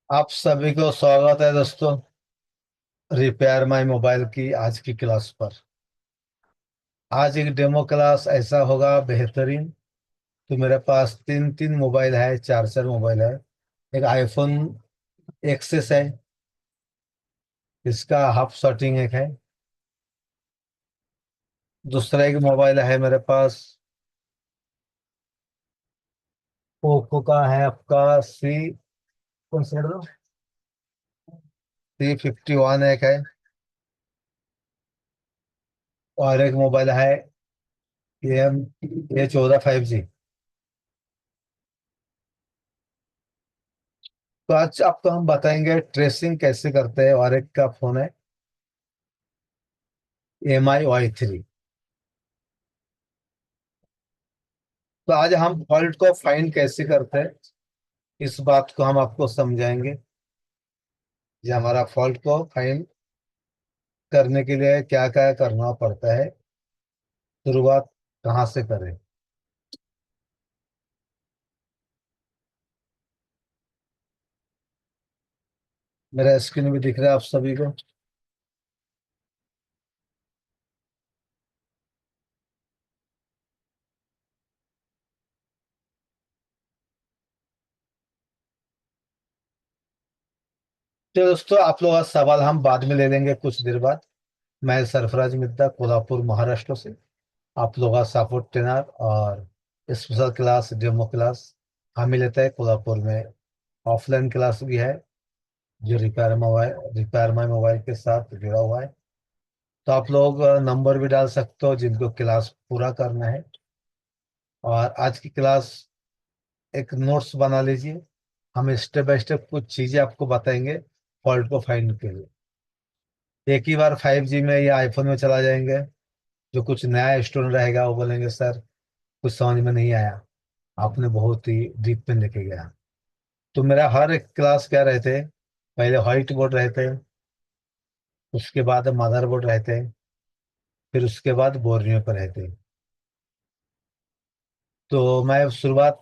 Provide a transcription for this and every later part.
आप सभी को स्वागत है दोस्तों। रिपेयर माई मोबाइल की आज की क्लास पर। आज एक डेमो क्लास ऐसा होगा बेहतरीन। तो मेरे पास तीन तीन मोबाइल है, चार चार मोबाइल है। एक आईफोन एक्सेस है, इसका हाफ शॉटिंग एक है। दूसरा एक मोबाइल है मेरे पास, पोको का है आपका कौन सा C51 एक है। और एक मोबाइल है A14 5G। तो आज आपको हम बताएंगे ट्रेसिंग कैसे करते हैं। और एक का फोन है MI Y3। तो आज हम फॉल्ट को फाइंड कैसे करते हैं, इस बात को हम आपको समझाएंगे। कि हमारा फॉल्ट को फाइंड करने के लिए क्या क्या करना पड़ता है, शुरुआत कहाँ से करें। मेरा स्क्रीन भी दिख रहा है आप सभी को। तो दोस्तों, आप लोग का सवाल हम बाद में ले लेंगे कुछ देर बाद। मैं सरफराज मिद्दा, कोल्हापुर महाराष्ट्र से आप लोग का सपोर्ट ट्रेनर और स्पेशल क्लास, डेमो क्लास हम ही लेते हैं कोल्हापुर में। ऑफलाइन क्लास भी है जो रिपेयर माई मोबाइल के साथ जुड़ा हुआ है। तो आप लोग नंबर भी डाल सकते हो जिनको क्लास पूरा करना है। और आज की क्लास एक नोट्स बना लीजिए। हम स्टेप बाय स्टेप कुछ चीजें आपको बताएंगे फॉल्ट को फाइंड के लिए। एक ही बार 5G में या आईफोन में चला जाएंगे। जो कुछ नया स्टूडेंट रहेगा वो बोलेंगे सर कुछ समझ में नहीं आया, आपने बहुत ही डीप में लेके गया। तो मेरा हर एक क्लास क्या रहते, पहले व्हाइट बोर्ड रहते, उसके बाद मदर बोर्ड रहते, फिर उसके बाद बोर्नियो पर रहते। तो मैं शुरुआत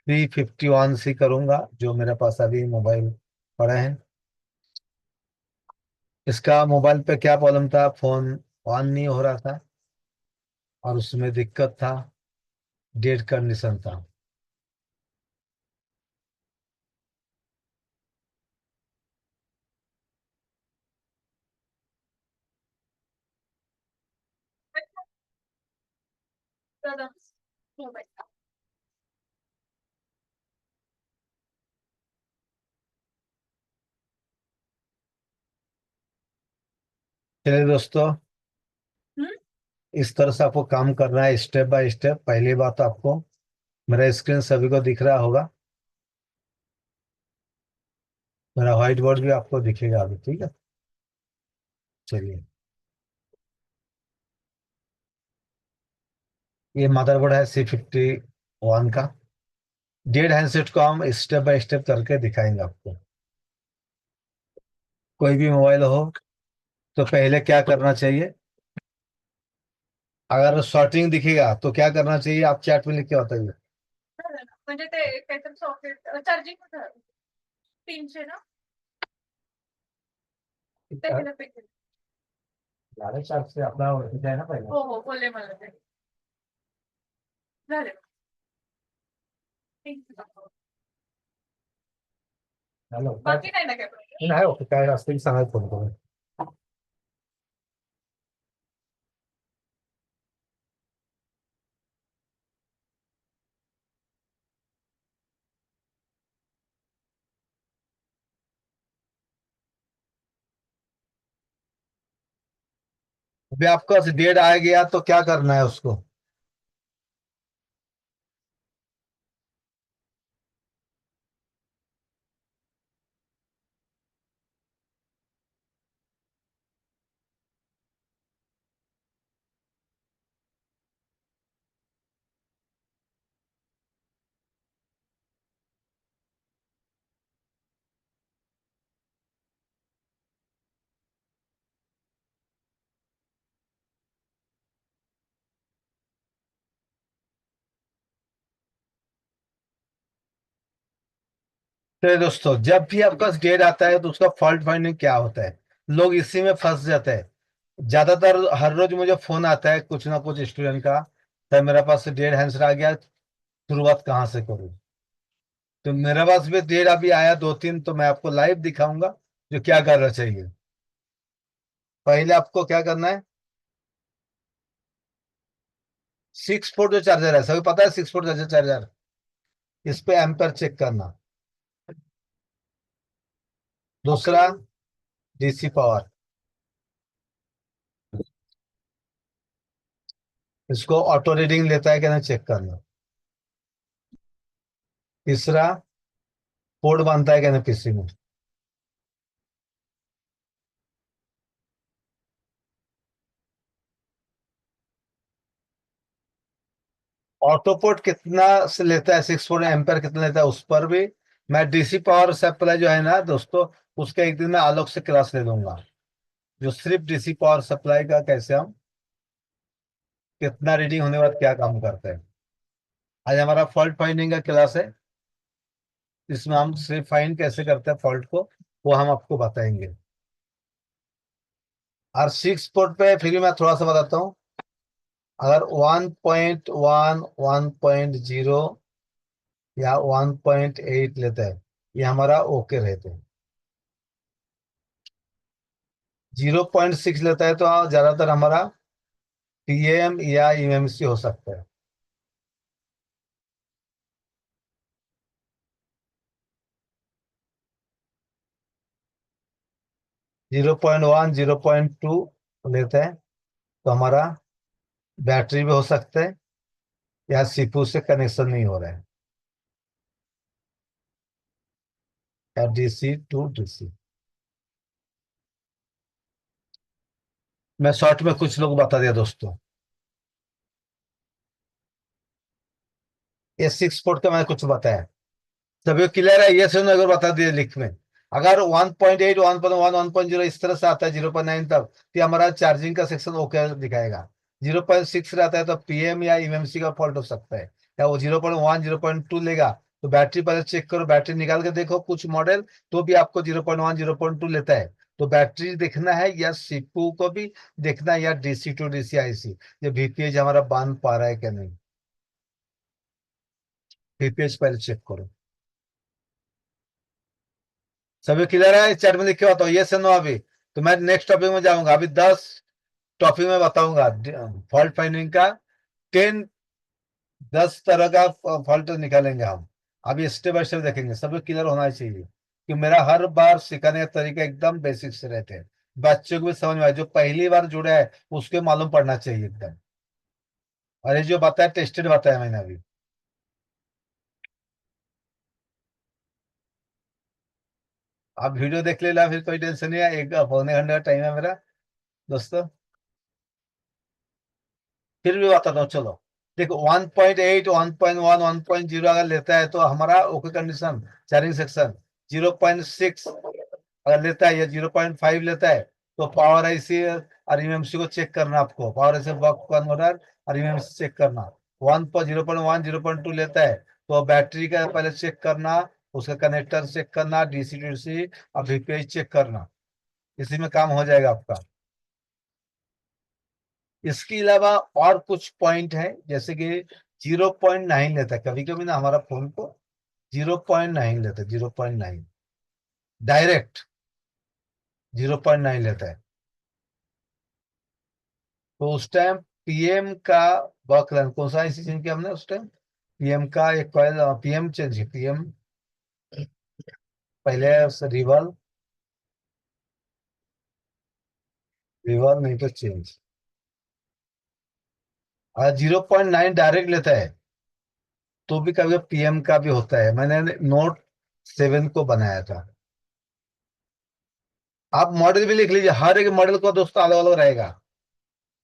351 से करूंगा, जो मेरे पास अभी मोबाइल पड़ा है। इसका मोबाइल पे क्या प्रॉब्लम था, फोन ऑन नहीं हो रहा था और उसमें दिक्कत था, डेड कंडीशन था। चलिए दोस्तों, इस तरह से आपको काम करना है स्टेप बाय स्टेप। पहली बात आपको, मेरा स्क्रीन सभी को दिख रहा होगा, मेरा व्हाइट बोर्ड भी आपको दिखेगा अभी, ठीक है। चलिए, ये मदरबोर्ड है C51 का। डेढ़ हैंडसेट को हम स्टेप बाय स्टेप करके दिखाएंगे आपको। कोई भी मोबाइल हो तो पहले क्या करना चाहिए, अगर शॉर्टिंग दिखेगा तो क्या करना चाहिए, आप चैट में लिख के बताइए। म्हणजे ते काहीतरी सॉकेट चार्जिंग 300 ना ते केलं पाहिजे. झालं चार्ज से अपना ओळखीचं आहे ना पहिले. हो हो बोलले मला ते झाले. हॅलो, बाकी नाही ना काय problem? नाही ओके, काय असतील सांगा फोन करून. अभी आपका डेट आ गया तो क्या करना है उसको। तो दोस्तों, जब भी आपका डेट आता है तो उसका फॉल्ट फाइंडिंग क्या होता है, लोग इसी में फंस जाते हैं। ज्यादातर हर रोज मुझे फोन आता है कुछ ना कुछ स्टूडेंट का, सर मेरे पास डेढ़ आंसर आ गया, शुरुआत कहाँ से करूँ। तो मेरे पास भी डेढ़ अभी आया दो तीन, तो मैं आपको लाइव दिखाऊंगा जो क्या करना चाहिए। पहले आपको क्या करना है, 6 पोर्ट जो चार्जर है, सभी पता है 6 पोर्ट जैसे चार्जर, इस पे एम्पर चेक करना। दूसरा, डीसी पावर, इसको ऑटो रीडिंग लेता है कि नहीं चेक करना। तीसरा, पोर्ट बनता है कि नहीं पीसी में। ऑटो पोर्ट कितना से लेता है, 6 पोर्ट एम्पेयर कितना लेता है, उस पर भी मैं डीसी पावर सप्लाई जो है ना दोस्तों, उसके एक दिन में आलोक से क्लास ले लूंगा, जो सिर्फ डीसी पावर सप्लाई का कैसे हम कितना रीडिंग होने के बाद क्या काम करते हैं। आज हमारा फॉल्ट फाइंडिंग का क्लास है, इसमें हम सिर्फ फाइंड कैसे करते हैं फॉल्ट को, वो हम आपको बताएंगे। और 6 पोर्ट पे फिर भी मैं थोड़ा सा बताता हूँ। अगर 1.1, 1.0 या 1.8 लेता है, ये हमारा ओके रहते हैं। 0.6 लेता है तो ज्यादातर हमारा पीएम या ईएमसी हो सकता है। 0.1, 0.2 लेता है तो हमारा बैटरी भी हो सकता है, या सीपीयू से कनेक्शन नहीं हो रहा है, या डीसी टू डीसी। मैं शॉर्ट में कुछ लोग बता दिया दोस्तों। ये 6 पोर्ट का मैंने कुछ बताया, सभी क्लियर है, ये सुनो अगर बता दिए लिख में। अगर 1.8, 1.1, 1.0 इस तरह से आता है 0.9 तक, तो ये हमारा चार्जिंग का सेक्शन ओके दिखाएगा। 0.6 रहता है तो पीएम या इमएमसी का फॉल्ट हो सकता है। या वो 0.1, 0.2 लेगा तो बैटरी पहले चेक करो, बैटरी निकाल के देखो, कुछ मॉडल तो भी आपको 0.1, 0.2 लेता है। तो बैटरी देखना है, या सीपीयू को भी देखना है, या डीसी टू डीसी आईसी, ये वीपीएच हमारा बांध पा रहा है क्या नहीं, वीपीएच पहले चेक करो। सभी क्लियर है, चैट में लिख के बताओ ये से नो अभी। तो मैं नेक्स्ट टॉपिक में जाऊंगा, अभी 10 टॉपिक में बताऊंगा फॉल्ट फाइंडिंग का। 10, 10 तरह का फॉल्ट निकालेंगे हम। अभी स्टेप बाय स्टेप देखेंगे, सभी क्लियर होना चाहिए, कि मेरा हर बार सिखाने का तरीका एकदम बेसिक से रहते हैं, बच्चों को भी समझ में आए, जो पहली बार जुड़ा है उसके मालूम पड़ना चाहिए एकदम। और ये जो बताया टेस्टेड बताया मैंने अभी। आप वीडियो देख लेना, फिर कोई टेंशन नहीं है, एक पौने घंटे का टाइम है मेरा दोस्तों। फिर भी बताता हूँ चलो। देखो 1.8, 1.1, 1.0 अगर लेता है तो हमारा ओके कंडीशन, चार्जिंग सेक्शन। 0.6 अगर लेता है या 0.5 लेता है तो पावर आईसी और ईएमसी को चेक करना, आपको पावर आईसी बक कन्वर्टर और ईएमसी चेक करना। 0.1, 0.2 लेता है तो बैटरी का पहले चेक करना, उसका कनेक्टर चेक करना, डीसी डीसी और वीपीएच चेक करना, इसी में काम हो जाएगा आपका। इसके अलावा और कुछ पॉइंट है, जैसे कि 0.9 लेता है कभी कभी ना हमारा फोन को, 0.9 लेता है, 0.9 डायरेक्ट 0.9 लेता है। तो उस टाइम पीएम का बकरन कौन सा IC चेंज किया हमने उस टाइम, पीएम का एक कॉइल, पीएम चेंज, पीएम पहले रिवल, रिवल नहीं तो चेंज। और 0.9 डायरेक्ट लेता है तो भी कभी पीएम का भी होता है, मैंने Note 7 को बनाया था। आप मॉडल भी लिख लीजिए, हर एक मॉडल को दोस्तों अलग अलग रहेगा।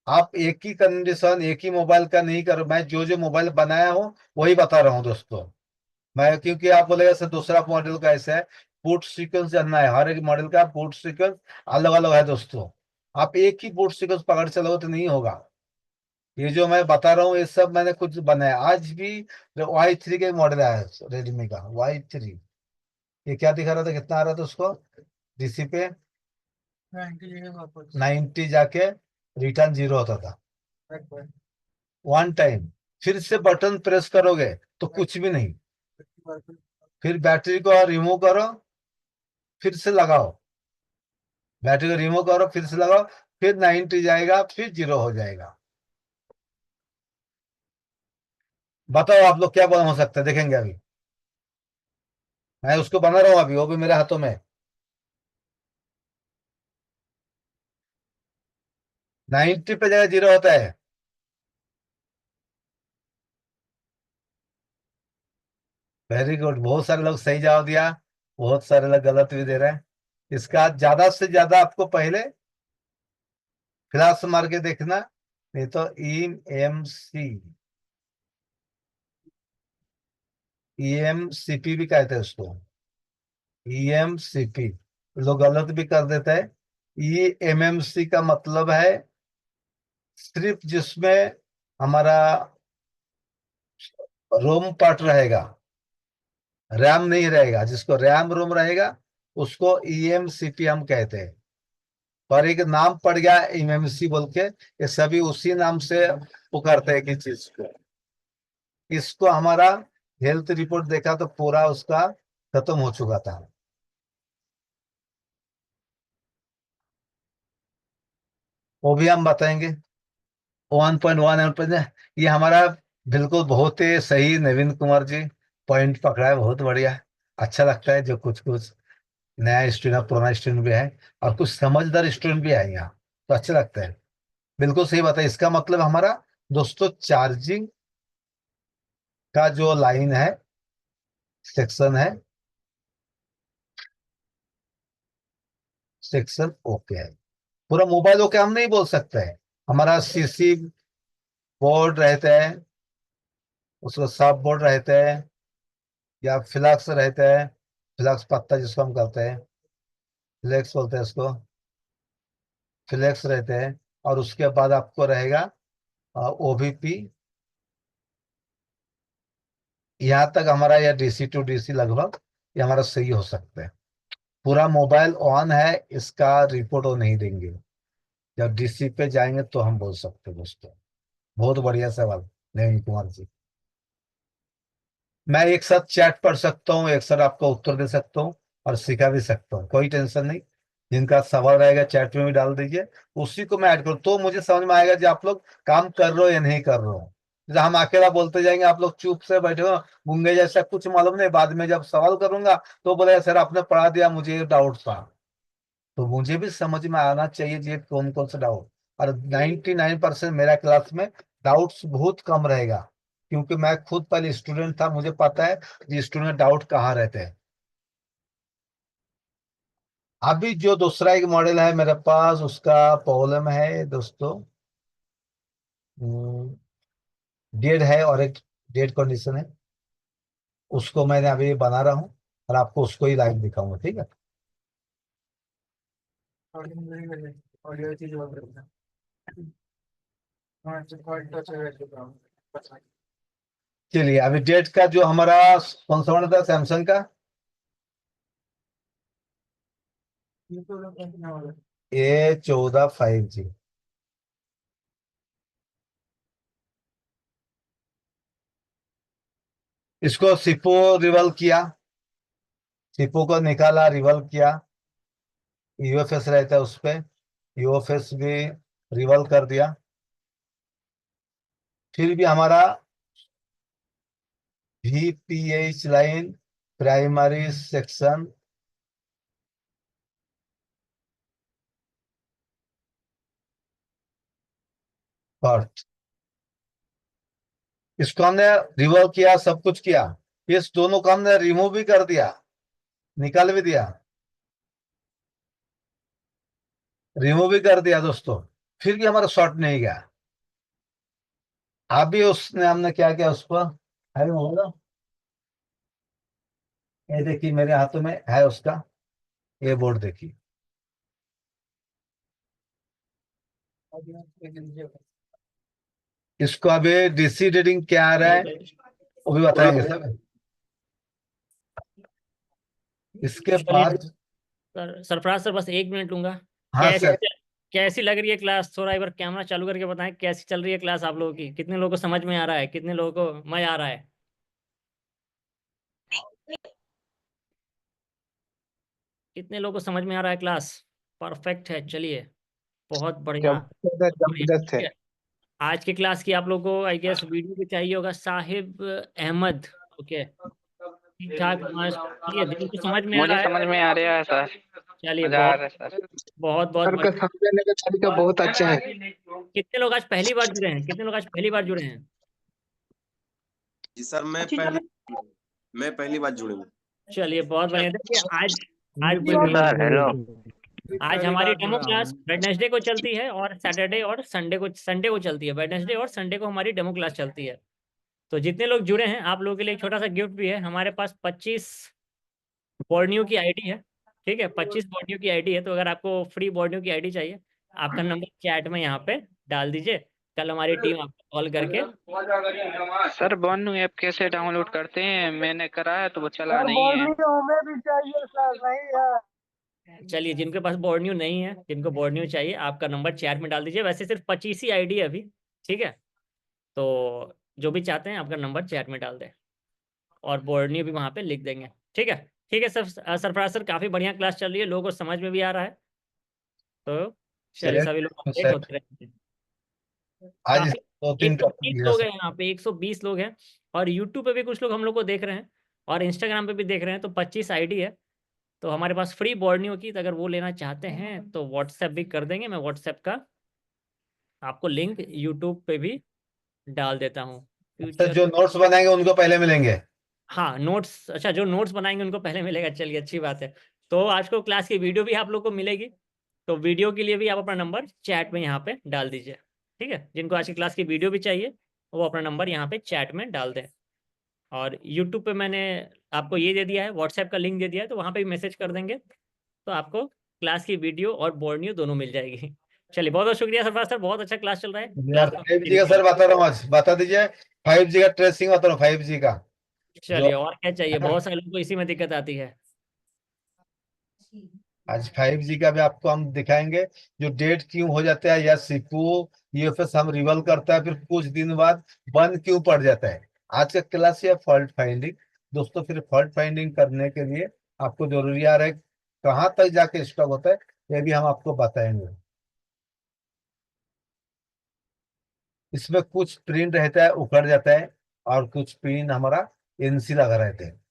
आप एक ही कंडीशन एक ही मोबाइल का नहीं कर, मैं जो जो मोबाइल बनाया हूँ वही बता रहा हूँ दोस्तों। मैं क्योंकि आप बोलेगा सर दूसरा मॉडल का ऐसा है, बूट सीक्वेंस जानना है, हर एक मॉडल का बूट सीक्वेंस अलग अलग है दोस्तों। आप एक ही बूट सीक्वेंस पकड़ चलोगे तो नहीं होगा। ये जो मैं बता रहा हूँ ये सब मैंने खुद बनाया। आज भी Y3 के मॉडल आया है रेडमी का Y3, ये क्या दिखा रहा था, कितना आ रहा था उसको डीसी पे? 90 जाके रिटर्न 0 होता था वन टाइम। फिर से बटन प्रेस करोगे तो कुछ भी नहीं। फिर बैटरी को रिमूव करो, फिर से लगाओ, बैटरी को रिमूव करो फिर से लगाओ, फिर 90 जाएगा, फिर 0 हो जाएगा। बताओ आप लोग क्या बना हो सकता है, देखेंगे अभी। मैं उसको बना रहा हूँ अभी, वो भी मेरे हाथों में। 90 पे जगह 0 होता है। वेरी गुड, बहुत सारे लोग सही जवाब दिया, बहुत सारे लोग गलत भी दे रहे हैं। इसका ज्यादा से ज्यादा आपको पहले क्लास मार के देखना, नहीं तो EMC, EMCP भी कहते हैं उसको, EMCP। लोग गलत भी कर देते हैं। EMMC का मतलब है सिर्फ जिसमें हमारा रोम पार्ट रहेगा, रैम नहीं रहेगा। जिसको रैम रोम रहेगा उसको EMCP हम कहते हैं। पर एक नाम पड़ गया MMC बोल के, ये सभी उसी नाम से पुकारते हैं कि चीज को। इसको हमारा हेल्थ रिपोर्ट देखा तो पूरा उसका खत्म हो चुका था। वो भी हम बताएंगे। 1.1 ये हमारा बिल्कुल बहुत ही सही, नवीन कुमार जी पॉइंट पकड़ा है, बहुत बढ़िया। अच्छा लगता है जो कुछ कुछ नया स्टूडेंट पुराना स्टूडेंट भी है, और कुछ समझदार स्टूडेंट भी है यहाँ, तो अच्छा लगता है। बिल्कुल सही बात है। इसका मतलब हमारा दोस्तों चार्जिंग का जो लाइन है, सेक्शन है, सेक्शन ओके है। पूरा मोबाइल ओके हम नहीं बोल सकते हैं। हमारा CC बोर्ड रहता है, उसको सब बोर्ड रहते हैं, या फ्लैक्स रहते हैं, फ्लैक्स पत्ता जिसको हम कहते हैं, फ्लेक्स बोलते हैं उसको, फ्लेक्स रहते हैं। और उसके बाद आपको रहेगा OBP। यहाँ तक हमारा या DC to DC लगभग ये हमारा सही हो सकता है। पूरा मोबाइल ऑन है, इसका रिपोर्ट वो नहीं देंगे। जब DC पे जाएंगे तो हम बोल सकते हैं दोस्तों। बहुत बढ़िया सवाल नवीन कुमार जी। मैं एक साथ चैट पढ़ सकता हूँ, एक साथ आपको उत्तर दे सकता हूँ, और सिखा भी सकता हूँ, कोई टेंशन नहीं। जिनका सवाल रहेगा चैट में भी डाल दीजिए, उसी को मैं ऐड करूँ तो मुझे समझ में आएगा कि आप लोग काम कर रहे हो या नहीं कर रहे हो। जैसे हम अकेला बोलते जाएंगे, आप लोग चुप से बैठे हो गूंगे जैसा, कुछ मालूम नहीं, बाद में जब सवाल करूंगा तो बोले सर आपने पढ़ा दिया, मुझे ये डाउट था। तो मुझे भी समझ में आना चाहिए ये कौन कौन सा डाउट। और 99% मेरा क्लास में डाउट्स बहुत कम रहेगा, क्योंकि मैं खुद पहले स्टूडेंट था, मुझे पता है कि स्टूडेंट डाउट कहाँ रहते हैं। अभी जो दूसरा एक मॉडल है मेरे पास, उसका प्रॉब्लम है दोस्तों, डेड है, और एक डेड कंडीशन है। उसको मैंने अभी बना रहा हूँ, और आपको उसको ही लाइव दिखाऊंगा, ठीक है। चलिए, अभी डेट का जो हमारा कौन सा मॉडल था सैमसंग का, A14 5G। इसको सिपो रिवल किया, सिपो को निकाला, रिवल किया, UFS रहता है उस पे, UFS भी रिवल कर दिया। फिर भी हमारा VPH line, primary section first, इसको हमने रिवल किया, सब कुछ किया। इस दोनों को हमने रिमूव भी कर दिया, निकाल भी दिया, रिमूव भी कर दिया दोस्तों। फिर भी हमारा शॉर्ट नहीं गया। अभी उसने हमने क्या किया उसको, है होगा, ये देखिए मेरे हाथों में है उसका, ये बोर्ड देखिए। इसको अभी DC रीडिंग क्या आ रहा है वो भी बताएंगे सब। इसके चलिए बाद। सर, सरफराज सर बस 1 मिनट लूंगा। हाँ कैसी सर। कैसी लग रही है क्लास? थोड़ा एक बार कैमरा चालू करके बताएं, कैसी चल रही है क्लास आप लोगों की? कितने लोगों को समझ में आ रहा है? कितने लोगों को मजा आ रहा है? कितने लोगों को समझ में आ रहा है क्लास? परफेक्ट है, चलिए, बहुत बढ़िया। जबरदस्त है, बहुत बढ़िया, जबरदस्त ठीक है। है। आज की क्लास की आप लोगों को आई गेस वीडियो भी चाहिए होगा, साहिब अहमद। ओके, ठीक ठाक मस्त, चलिए, जिनको समझ में आ मुझे रहा है, समझ में आ रहा है सर। चलिए, मजा आ बहुत रहा है सर। बहुत बहुत सर का बढ़िया। समझने का तरीका बहुत अच्छा है। कितने लोग आज पहली बार जुड़े हैं? कितने लोग आज पहली बार जुड़े हैं? जी सर, मैं पहली बार जुड़ी हूँ। चलिए, बहुत बढ़िया। देखिए, आज आज जो सर हेलो। आज हमारी डेमो क्लास वेडनेसडे को चलती है और सैटरडे और संडे को चलती है। वेडनेसडे और संडे को हमारी डेमो क्लास चलती है। तो जितने लोग जुड़े हैं, आप लोगों के लिए एक छोटा सा गिफ्ट भी है। हमारे पास 25 बोर्नियो की आईडी है। ठीक है, 25 बोर्नियो की आईडी है। तो अगर आपको फ्री बोर्नियो की आईडी चाहिए, आपका नंबर चैट में यहाँ पे डाल दीजिए। कल हमारी टीम आपको कॉल करके। सर बोनू ऐप कैसे डाउनलोड करते हैं? मैंने करा है तो वो चला सर नहीं है। बोर्नियो हमें भी चाहिए सर, नहीं है। चलिए, जिनके पास बोर्नियो नहीं है, जिनको बोर्नियो चाहिए, आपका नंबर चैट में डाल दीजिए। वैसे सिर्फ 25 ही आईडी है अभी। ठीक है, तो जो भी चाहते हैं, आपका नंबर चैट में डाल दें और बोर्नियो भी वहाँ पे लिख देंगे। ठीक है। ठीक है सर। सरफराज सर, काफ़ी बढ़िया क्लास चल रही है, लोगों को समझ में भी आ रहा है। तो चलिए, चलिए सभी लोग अपडेट सर, होते रहेंगे। आज काफ़ी दो एक तीन सौ टॉपिक बीस लिया लोग सर। हैं यहाँ पे, 120 लोग हैं। और यूट्यूब पे भी कुछ लोग हम लोग को देख रहे हैं और इंस्टाग्राम पे भी देख रहे हैं। तो 25 आईडी है। तो हमारे पास फ्री बोर्नियो की, तो अगर वो लेना चाहते हैं तो व्हाट्सएप भी कर देंगे। मैं व्हाट्सएप का आपको लिंक यूट्यूब पे भी डाल देता हूँ। सर फ्यूचर, जो नोट्स बनाएंगे उनको पहले मिलेंगे। हाँ, नोट्स, अच्छा, जो नोट्स बनाएंगे उनको पहले मिलेगा। चलिए, अच्छी बात है। तो आज को क्लास की वीडियो भी आप लोग को मिलेगी। तो वीडियो के लिए भी आप अपना नंबर चैट में यहाँ पे डाल दीजिए। ठीक है, जिनको आज की क्लास की वीडियो भी चाहिए, वो अपना नंबर यहाँ पे चैट में डाल दें। और यूट्यूब पे मैंने आपको ये दे दिया है, व्हाट्सएप का लिंक दे दिया है, तो वहाँ पे भी मैसेज कर देंगे। तो आपको क्लास की वीडियो और बोर्ड न्यू दोनों मिल जाएगी। चलिए, बहुत बहुत शुक्रिया सरफराज सर, बहुत अच्छा क्लास चल रहा है। यार क्लास को 5G का सर बता रहा हूँ, आज बता दीजिए। 5G का ट्रेसिंग बता रहा हूँ, 5G का जो चलिए, और क्या चाहिए? बहुत सारे लोगों को इसी में दिक्कत आती है। आज 5G का भी आपको हम दिखाएंगे। जो डेट क्यों हो जाता है या सीपीयू यूएफएस हम रिवॉल्व करता है, फिर कुछ दिन बाद बंद क्यों पड़ जाता है। आज का क्लास है फॉल्ट फाइंडिंग। दोस्तों, फिर फॉल्ट फाइंडिंग करने के लिए आपको जरूरी आ रहा है कहाँ तक जाके स्टॉप होता है, ये भी हम आपको बताएंगे। इसमें कुछ प्रिंट रहता है उखड़ जाता है, और कुछ पिन हमारा एनसी लगा रहते हैं।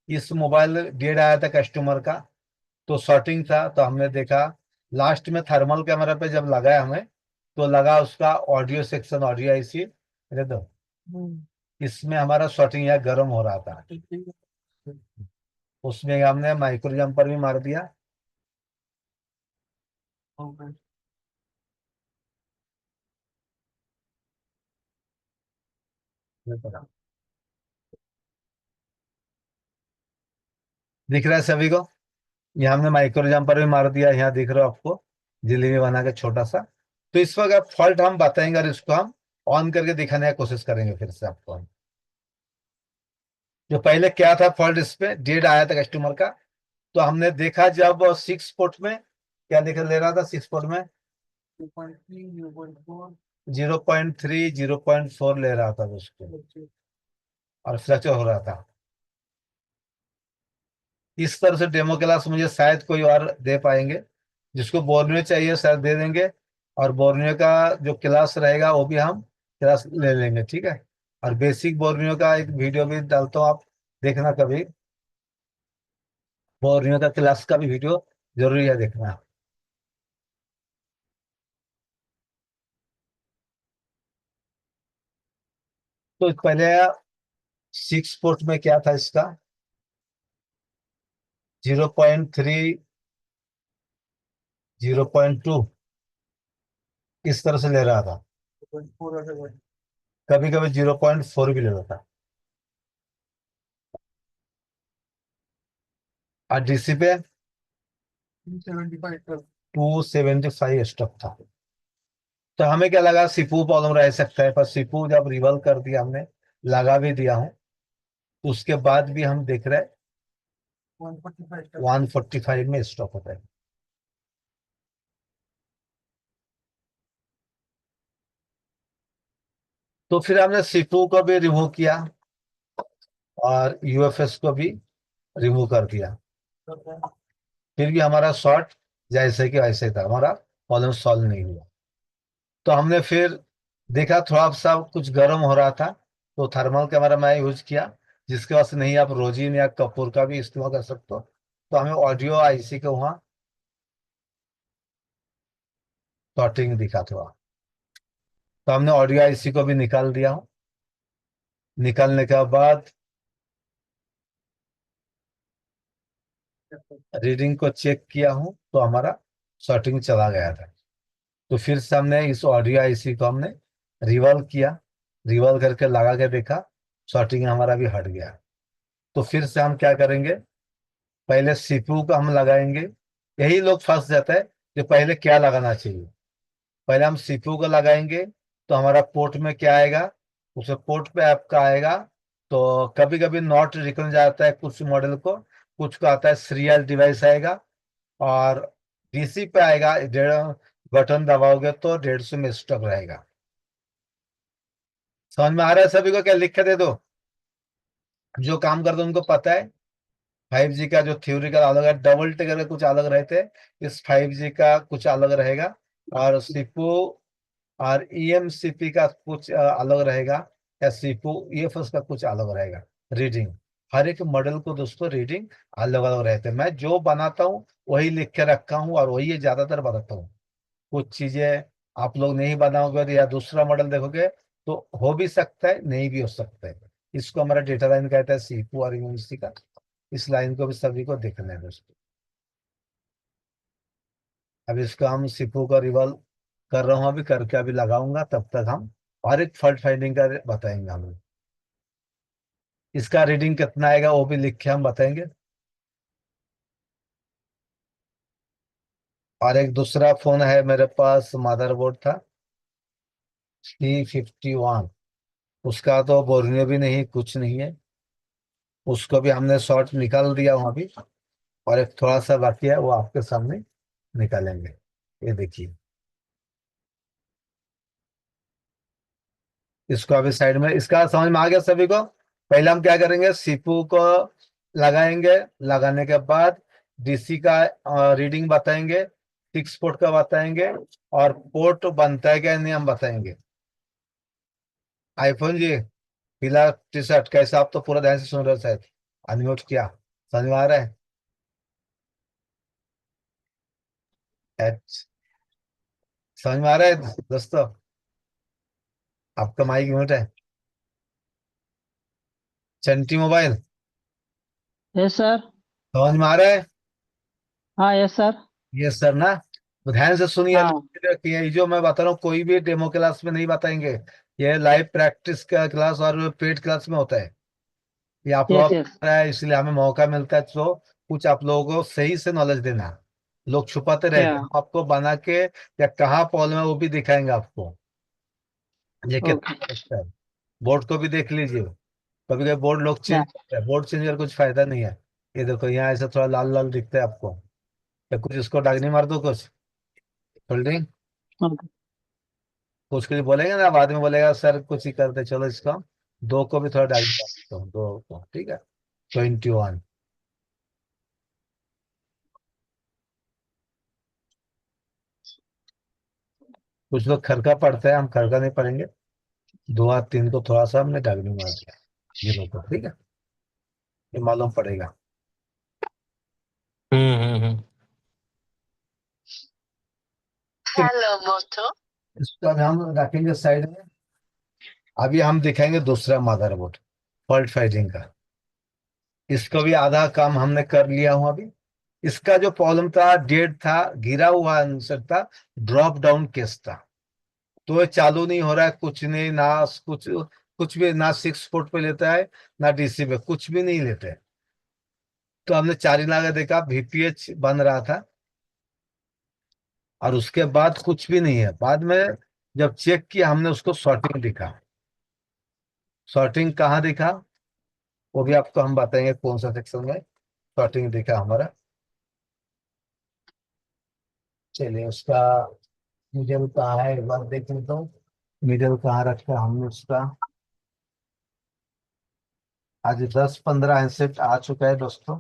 इस मोबाइल डेढ़ आया था कस्टमर का, तो शॉर्टिंग था, तो हमने देखा लास्ट में थर्मल कैमरा पे जब लगाया हमें, तो लगा उसका ऑडियो सेक्शन, ऑडियो आईसी। अरे तो इसमें हमारा शॉर्टिंग या गर्म हो रहा था, उसमें हमने माइक्रो जंपर भी मार दिया। दिख रहा है सभी को? यहाँ हमने माइक्रो जंपर भी मार दिया, यहाँ दिख रहा है आपको, जिलेबी बना के छोटा सा। तो इस वक्त फॉल्ट हम बताएंगे और इसको हम ऑन करके दिखाने की कोशिश करेंगे फिर से आपको हम। जो पहले क्या था फॉल्ट, इस पे डेड आया था कस्टमर का, तो हमने देखा जब 6 पोर्ट में क्या दिखा ले रहा था, 6 पोर्ट में 0.3 0.4 ले रहा था उसको, और फ्रैक्चर हो रहा था। इस तरह से डेमो क्लास मुझे शायद कोई और दे पाएंगे। जिसको बोर्नियो चाहिए सर दे देंगे, और बोर्नियो का जो क्लास रहेगा वो भी हम क्लास ले लेंगे, ठीक है। और बेसिक बोर्नियो का एक वीडियो भी डालता हूँ, आप देखना कभी। बोर्नियो का क्लास का भी वीडियो जरूरी है देखना। तो पहले 6 पोर्ट में क्या था इसका, 0.3 0.2 इस तरह से ले रहा था। कभी कभी 0.4 भी ले रहा था। और डीसी पे 275 स्टॉक था। तो हमें क्या लगा सीपू प्रॉब्लम रह सकता है, पर सीपू जब रिवॉल्व कर दिया हमने, लगा भी दिया हूँ, तो उसके बाद भी हम देख रहे हैं 145 में स्टॉप होता है। तो फिर हमने सीपीयू को भी रिमूव किया और यूएफएस को भी रिमूव कर दिया। फिर भी हमारा शॉर्ट जैसे कि वैसे था, हमारा प्रॉब्लम सॉल्व नहीं हुआ। तो हमने फिर देखा थोड़ा सा कुछ गर्म हो रहा था, तो थर्मल कैमरा मैं यूज किया, जिसके वास्ते नहीं आप रोजिन या कपूर का भी इस्तेमाल कर सकते हो। तो हमें ऑडियो आईसी के वहाँ शॉर्टिंग दिखा थोड़ा, तो हमने ऑडियो आईसी को भी निकाल दिया हूँ। निकालने के बाद रीडिंग को चेक किया हूँ तो हमारा शॉर्टिंग चला गया था। तो फिर से हमने इस ऑडियो आईसी को हमने रिवॉल्व किया, रिवॉल्व करके लगा के देखा, शॉर्टिंग हमारा भी हट गया। तो फिर से हम क्या करेंगे, पहले सीपीयू को हम लगाएंगे। यही लोग फंस जाते हैं कि पहले क्या लगाना चाहिए। पहले हम सीपीयू को लगाएंगे तो हमारा पोर्ट में क्या आएगा, उसे पोर्ट पे आपका आएगा। तो कभी कभी नॉट निकल जाता है कुछ मॉडल को, कुछ को आता है सीरियल डिवाइस आएगा, और डीसी पे आएगा 1.5 बटन दबाओगे तो 150 में स्टॉप रहेगा। समझ में आ रहा है सभी को? क्या लिख के दे दो, जो काम करते हैं उनको पता है। 5G का जो थ्योरी का अलग है, डबल टिकर का कुछ अलग रहते हैं, इस 5G का कुछ अलग रहेगा, और सीपू और ईएमसीपी का कुछ अलग रहेगा, या सीपू ईएफएस का कुछ अलग रहेगा। रीडिंग हर एक मॉडल को दोस्तों रीडिंग अलग अलग रहते हैं। मैं जो बनाता हूँ वही लिख के रखा हूँ और वही ज्यादातर बताता हूँ। कुछ चीजें आप लोग नहीं बनाओगे या दूसरा मॉडल देखोगे तो हो भी सकता है, नहीं भी हो सकता है। इसको हमारा डेटा लाइन कहता है, सीपू और ईएमसी का। इस लाइन को भी सभी को देखना है दोस्तों। अब इसको हम सीपू का रिवॉल्व कर रहा हूँ, अभी करके अभी लगाऊंगा, तब तक हम और एक फॉल्ट फाइंडिंग का बताएंगे हम। इसका रीडिंग कितना आएगा वो भी लिख के हम बताएंगे। और एक दूसरा फोन है मेरे पास, मदरबोर्ड था C51, उसका तो बोलने भी नहीं, कुछ नहीं है। उसको भी हमने शॉर्ट निकाल दिया वहां भी, और एक थोड़ा सा बाकी है वो आपके सामने निकालेंगे। ये देखिए, इसको अभी साइड में, इसका समझ में आ गया सभी को? पहले हम क्या करेंगे, सीपू को लगाएंगे, लगाने के बाद डीसी का रीडिंग बताएंगे, 6 पोर्ट का बताएंगे, और पोर्ट बनता है क्या नहीं हम बताएंगे। आईफोन जी, पीला टी शर्ट कैसा, आप तो पूरा ध्यान से सुन रहे हो शायद, अनम्यूट किया, समझ में आ रहा है? समझ में आ रहा है दोस्तों? आपका माइक म्यूट है। चंटी मोबाइल, यस सर। समझ में आ रहा है? हाँ यस सर। ये सर ना, तो ध्यान से सुनिए। हाँ कि ये जो मैं बता रहा हूँ कोई भी डेमो क्लास में नहीं बताएंगे, ये लाइव प्रैक्टिस का क्लास और पेड क्लास में होता है। ये आप यस लोग यस। है, इसलिए हमें मौका मिलता है तो कुछ आप लोगों को सही से नॉलेज देना। लोग छुपाते रहते या हैं, हम आपको बना के या कहाँ प्रॉब्लम है वो भी दिखाएंगे आपको। ये ओके। कितना, बोर्ड को भी देख लीजिए। कभी कभी बोर्ड लोग या चेंज करते हैं, बोर्ड चेंज कर कुछ फायदा नहीं है। ये देखो यहाँ ऐसा थोड़ा लाल लाल दिखता है आपको, या कुछ इसको दागनी मार दो, कुछ होल्डिंग, ओके। कुछ कुछ बोलेंगे ना, बाद में बोलेगा सर कुछ ही करते, चलो इसको दो को भी थोड़ा दागनी मार दो, दो को, ठीक है। 21, कुछ लोग खरका पढ़ते हैं, हम खरका नहीं पढ़ेंगे। 2 और 3 को थोड़ा सा हमने दागनी मार दिया, ये देखो, ठीक है, ये मालूम पड़ेगा। हम्म। हेलो मोटो। इसको अब हम रखेंगे साइड में। अभी हम दिखाएंगे दूसरा मदरबोर्ड, फॉल्ट फाइंडिंग का। इसको भी आधा काम हमने कर लिया हूं अभी। इसका जो प्रॉब्लम था, डेड था, गिरा हुआ आंसर था, ड्रॉप डाउन केस था। तो ये चालू नहीं हो रहा है, कुछ नहीं, ना कुछ, कुछ भी ना 6 पोर्ट पे लेता है, ना डीसी पे, कुछ भी नहीं लेते। तो हमने 4 ही लगा देखा, VPH बन रहा था, और उसके बाद कुछ भी नहीं है। बाद में जब चेक किया हमने, उसको शॉर्टिंग दिखा। शॉर्टिंग कहाँ दिखा वो भी आपको हम बताएंगे कौन सा सेक्शन में। शॉर्टिंग दिखा हमारा। चलिए उसका मिडिल कहाँ है एक बार देख लेता हूँ। मिडिल कहाँ रखा है हमने उसका। आज 10-15 एंसेट आ चुका है दोस्तों।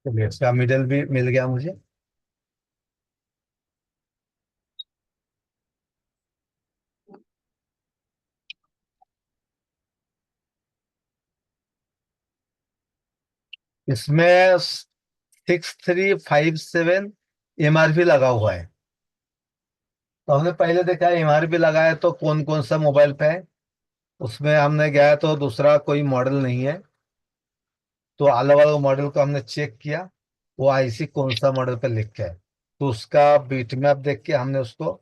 चलिए इसका मिडिल भी मिल गया मुझे। इसमें 6357 MRP लगा हुआ है। तो हमने पहले देखा MRP लगाया तो कौन कौन सा मोबाइल पे है। उसमें हमने गया तो दूसरा कोई मॉडल नहीं है। तो अलग अलग मॉडल को हमने चेक किया, वो आईसी कौन सा मॉडल पे लिख के है। तो उसका बीट मैप देख के हमने उसको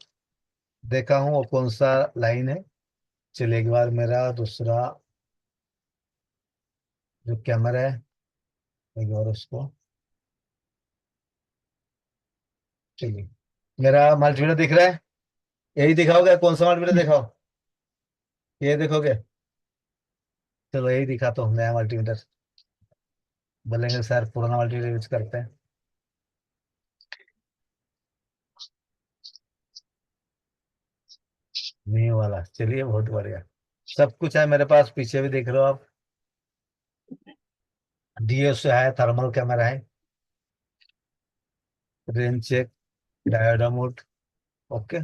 देखा हूँ वो कौन सा लाइन है। चलिए एक बार मेरा दूसरा जो कैमरा है एक बार उसको, चलिए मेरा मल्टीमीटर दिख रहा है। यही दिखाओगे, कौन सा मल्टीमीटर दिखाओ, ये देखोगे। चलो यही दिखा तो नया मल्टीमीटर। बोलेंगे सर पुराना मल्टीमीटर यूज करते हैं। नहीं वाला, चलिए बहुत बढ़िया। सब कुछ है मेरे पास, पीछे भी देख रहे हो आप। डीएस है, थर्मल कैमरा है, range check, diode mode. Okay.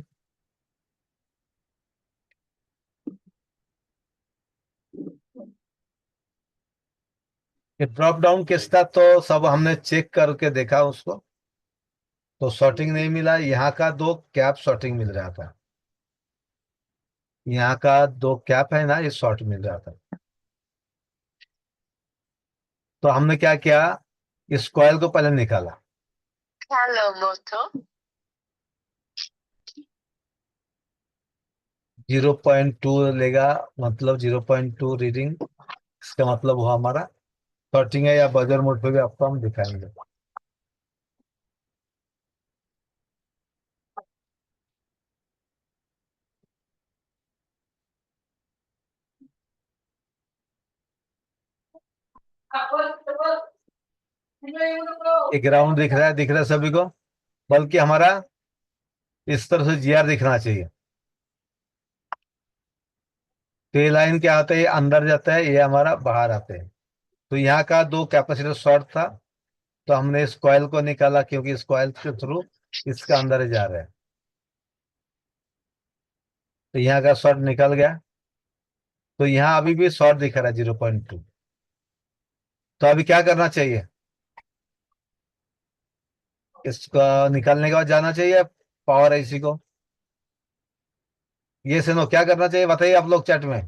ये ड्रॉप डाउन केस था तो सब हमने चेक करके देखा उसको, तो शॉर्टिंग नहीं मिला। यहाँ का 2 कैप शॉर्टिंग मिल रहा था। यहाँ का 2 कैप है ना, ये शॉर्ट मिल रहा था। तो हमने क्या किया, इस कॉइल को पहले निकाला। Hello, Moto. 0.2 लेगा, मतलब 0.2 रीडिंग। इसका मतलब वो हमारा शॉर्टिंग है, या बजर मोड पे भी आपको हम दिखाएंगे। ये ग्राउंड दिख रहा है सभी को, बल्कि हमारा इस तरह से जीआर दिखना चाहिए। तो ये लाइन क्या आता है, ये अंदर जाता है, ये हमारा बाहर आते हैं। तो यहाँ का 2 कैपेसिटर शॉर्ट था, तो हमने इस कॉइल को निकाला, क्योंकि इस कॉइल के थ्रू इसका अंदर जा रहा है। तो यहाँ का शॉर्ट निकल गया। तो यहाँ अभी भी शॉर्ट दिख रहा है 0.2। तो अभी क्या करना चाहिए, इसका निकालने के बाद जाना चाहिए पावर आईसी को। ये सुनो क्या करना चाहिए बताइए आप लोग चैट में।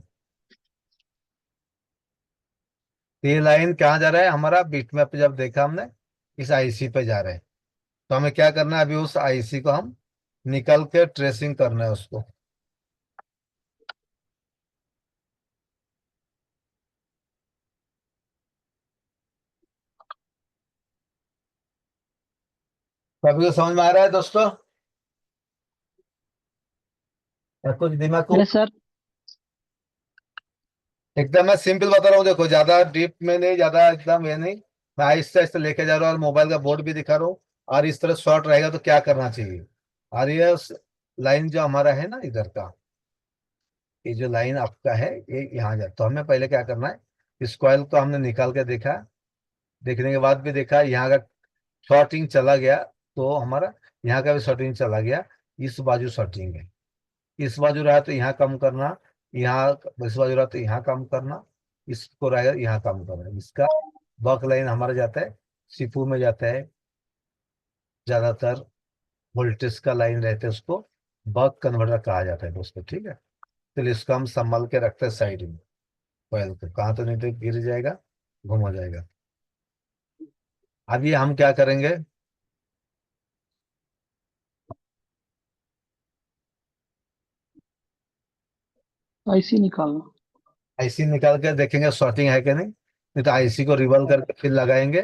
तो ये लाइन कहाँ जा रहा है, हमारा बीट मैप पे जब देखा हमने इस आईसी पे जा रहे हैं। तो हमें क्या करना है, अभी उस आईसी को हम निकल के ट्रेसिंग करना है उसको। सभी को समझ में आ रहा है दोस्तों, या कुछ दिमाग को। Yes sir. एकदम मैं सिंपल बता रहा हूँ, देखो ज्यादा डीप में नहीं, ज्यादा एकदम ये नहीं। मैं आहिस्ते आहिस्ते लेके जा रहा हूँ और मोबाइल का बोर्ड भी दिखा रहा हूँ। और इस तरह शॉर्ट रहेगा तो क्या करना चाहिए। और ये लाइन जो हमारा है ना इधर का, ये जो लाइन आपका है ये यहाँ जा, तो हमें पहले क्या करना है, इस कॉइल को हमने निकाल के देखा। देखने के बाद भी देखा यहाँ का शॉर्टिंग चला गया, तो हमारा यहाँ का भी शॉर्टिंग चला गया। इस बाजू शॉर्टिंग है, इस बाजू रहा तो यहाँ कम करना, यहाँ इस बाजू रहा तो यहाँ कम करना, इसको रहेगा यहाँ कम करना। इसका बक लाइन हमारा जाता है, सीपू में जाता है ज्यादातर। वोल्टेज का लाइन रहता है, उसको बक कन्वर्टर कहा जाता है दोस्तों, ठीक है। तो इसको हम संभल के रखते हैं साइड में। कॉइल को कहाँ तो नहीं तो गिर जाएगा, घुम हो जाएगा। अभी हम क्या करेंगे, आईसी निकालना। आईसी निकाल कर देखेंगे शॉर्टिंग है कि नहीं, नहीं तो आईसी को रिवॉल्व करके फिर लगाएंगे,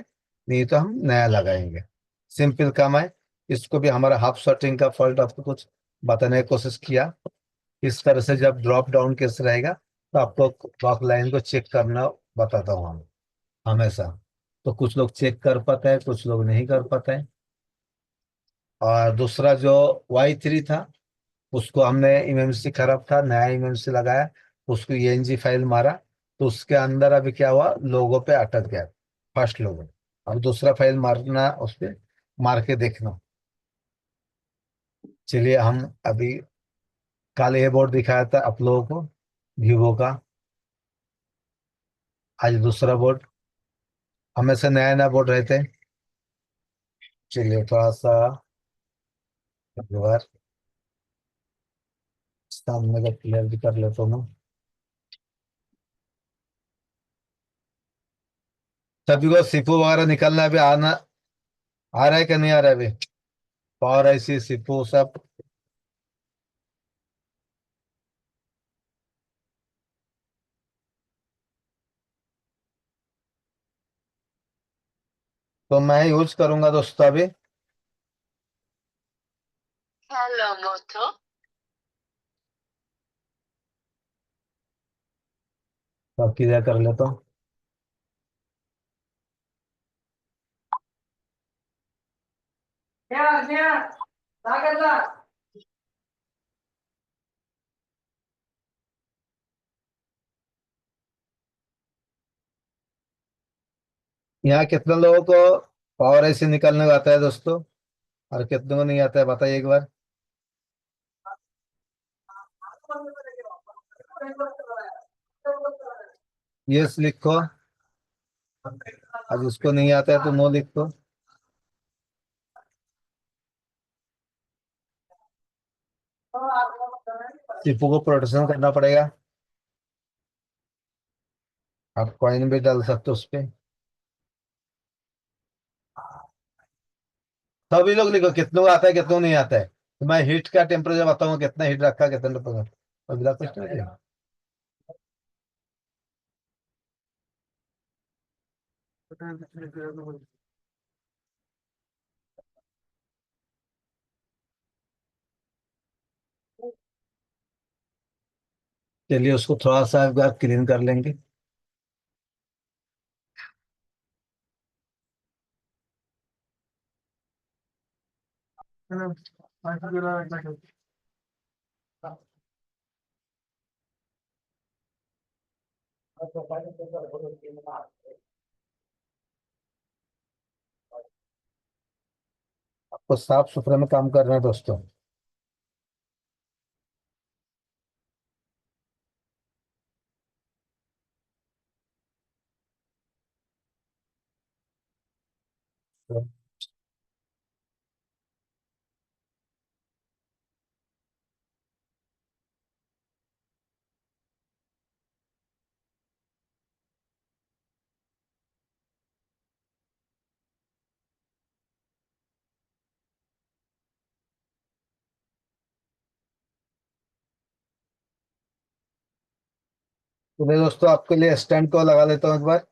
नहीं तो हम नया लगाएंगे। सिंपल काम है। इसको भी हमारा हाफ शॉर्टिंग का फॉल्ट आपको कुछ बताने की कोशिश किया। इस तरह से जब ड्रॉप डाउन केस रहेगा तो आपको क्लॉक लाइन को चेक करना बताता हूँ हम हमेशा। तो कुछ लोग चेक कर पाते हैं, कुछ लोग नहीं कर पाते हैं। और दूसरा जो Y3 था, उसको हमने इमएमसी खराब था, नया इमएमसी लगाया, उसको ENG फाइल मारा, तो उसके अंदर अभी क्या हुआ, लोगो पे अटक गया, फर्स्ट लोगो। अब दूसरा फाइल मारना, उस पे मार के देखना। चलिए हम अभी, कल ये बोर्ड दिखाया था आप लोगों को, वीवो का। आज दूसरा बोर्ड, हमेशा नया नया बोर्ड रहते हैं। चलिए थोड़ा सा एक बार सामने का क्लियर भी कर लेता हूँ मैं। सभी को सिपो वगैरह निकलना अभी आना, आ रहा है कि नहीं आ रहा है अभी, पावर ऐसी सिपो सब। तो मैं यूज करूंगा दोस्तों अभी। Hello, Motho. सब क्लियर कर लेता हूँ। यहाँ कितने लोगों को पावर ऐसे निकलने को आता है दोस्तों, और कितनों को नहीं आता है, बताइए एक बार। यस लिखो, अब उसको नहीं आता है तो नो लिखो। टीपू को प्रोटेक्शन करना पड़ेगा। आप कॉइन भी डाल सकते हो उस पे। सभी लोग लिखो कितनों को आता है कितनों को नहीं आता है, तो मैं हीट का टेम्परेचर बताऊंगा, कितना हीट रखा कितना टेम्परेचर। अगला क्वेश्चन है क्या? चलिए उसको थोड़ा सा एक बार क्लीन कर लेंगे। आपको साफ सुथरे में काम करना है दोस्तों। तो मैं दोस्तों आपके लिए स्टैंड को लगा लेता हूँ एक बार।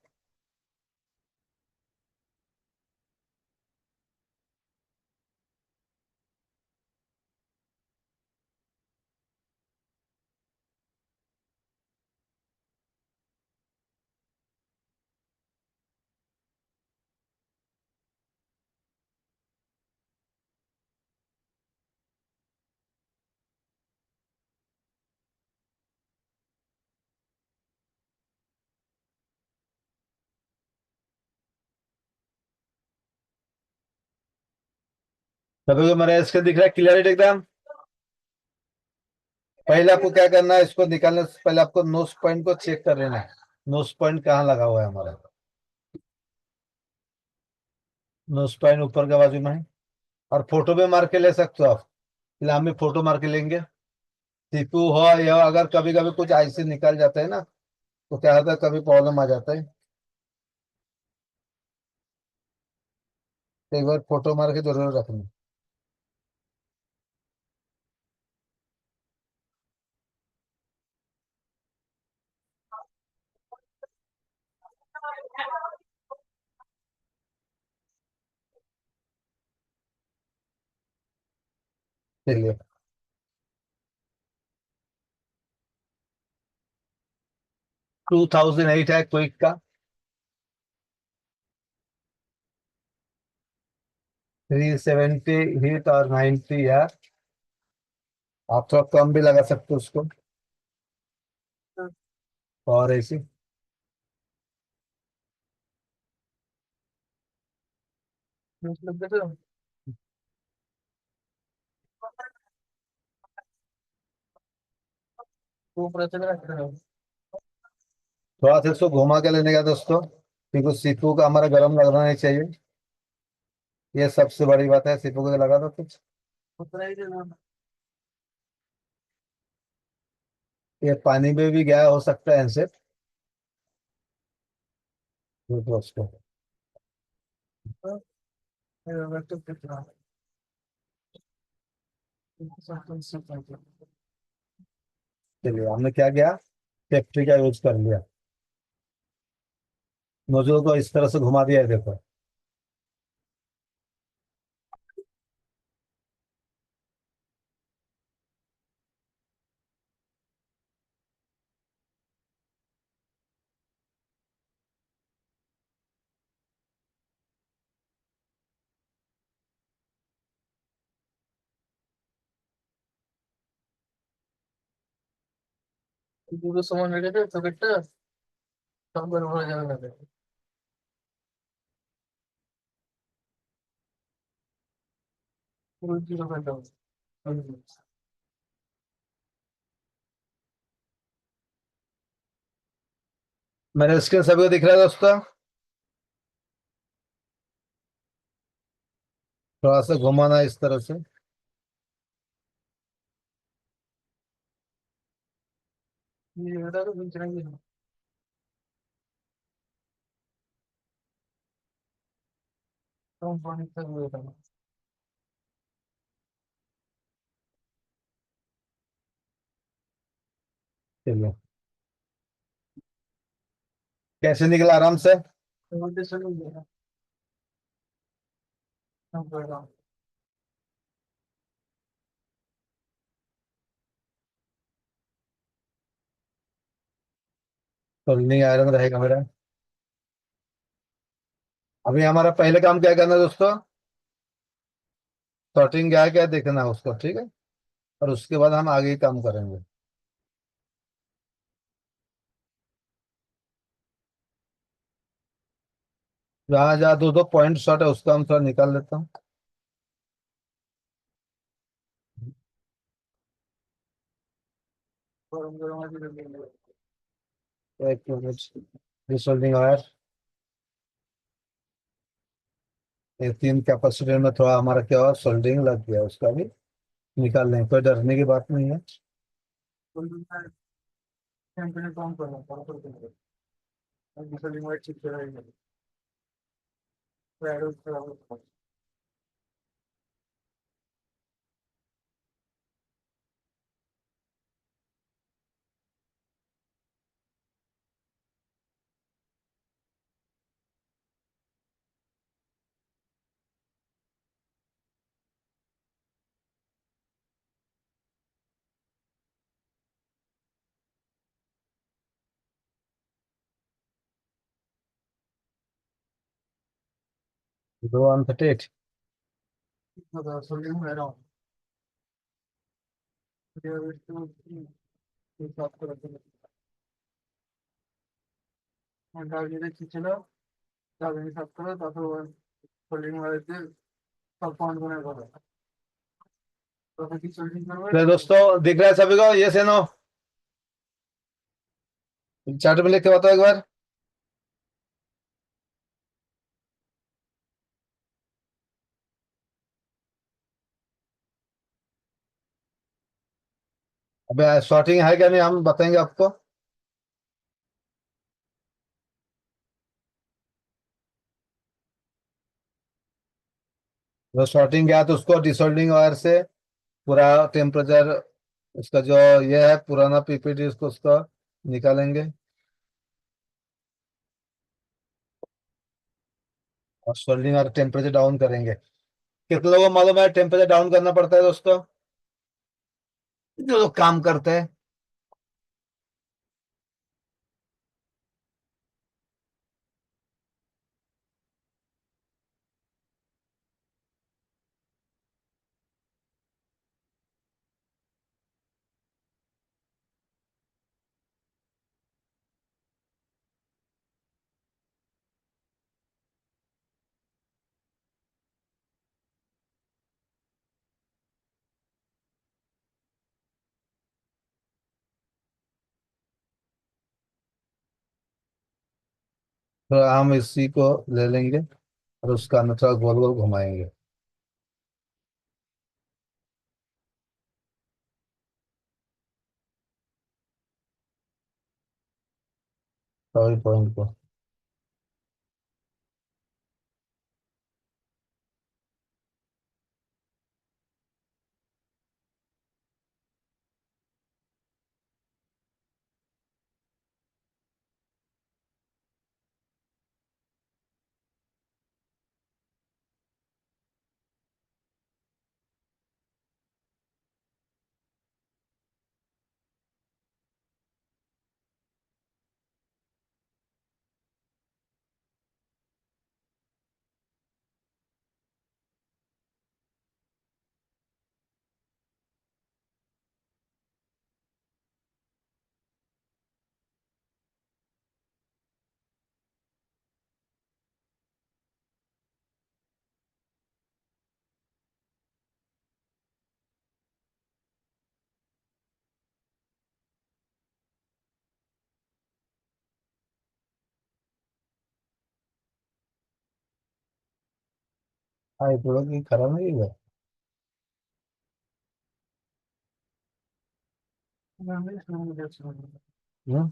सभी को मेरा स्क्रीन दिख रहा है, क्लियरिटी एकदम। पहले आपको क्या करना है, इसको निकालने से पहले आपको नोज पॉइंट को चेक कर लेना है। नोज पॉइंट कहाँ लगा हुआ है हमारा, नोज पॉइंट ऊपर के बाजू में है। और फोटो भी मार के ले सकते हो आप, फिलहाल हम भी फोटो मार के लेंगे। सीपू हो या अगर कभी कभी कुछ आईसी निकल जाता है ना, तो क्या होता है, कभी प्रॉब्लम आ जाता है, तो एक बार फोटो मार के जरूर रखना। चलिए 2008 है क्विक का, 370 हिट और 90 यार, आप थोड़ा कम भी लगा सकते हो उसको। और ऐसी थोड़ा सा इसको घुमा के लेने का दोस्तों, क्योंकि सीपू का हमारा गर्म लगना नहीं चाहिए, ये सबसे बड़ी बात है। सीपू को लगा दो कुछ, ये पानी में भी गया हो सकता है इनसे, देखो उसको। चलिए हमने क्या किया, सेफ्टी का यूज कर लिया, नोजल को इस तरह से घुमा दिया है देखो। मेरे स्क्रीन सभी को दिख रहा है दोस्तों, थोड़ा सा घुमाना इस तरह से। चलिए कैसे निकला आराम से। सोल्डिंग आयरन रहेगा मेरा। अभी हमारा पहले काम क्या करना है दोस्तों, शॉर्टिंग क्या है क्या देखना है उसको, ठीक है, और उसके बाद हम आगे ही काम करेंगे। जहाँ जहाँ दो दो पॉइंट शॉट है उसको हम थोड़ा निकाल लेता हूँ। एक मिनट, सोल्डिंग वायर, ये 3 कैपेसिटर में थोड़ा हमारा क्या हुआ, सोल्डिंग लग गया, उसका भी निकाल लें, कोई डरने की बात नहीं है। दो अनथर्टी तो दोस्तों दिख रहा है सभी को, ये से नो, चार्ट में लिख के बताओ एक बार। अबे शॉर्टिंग है क्या नहीं हम बताएंगे आपको। जो शॉर्टिंग गया तो उसको डिसोल्डिंग वायर से पूरा टेम्परेचर, उसका जो ये है पुराना पीपीटी, उसको उसका निकालेंगे। और स्वेलिंग और टेम्परेचर डाउन करेंगे। कितने लोगों को मालूम है टेम्परेचर डाउन करना पड़ता है दोस्तों, जो लोग काम करते हैं? तो हम इसी को ले लेंगे और उसका अंदर थोड़ा गोल गोल घुमाएंगे। सॉरी पॉइंट को। हाँ ये प्रोडक्ट की खराब नहीं है। हम्म?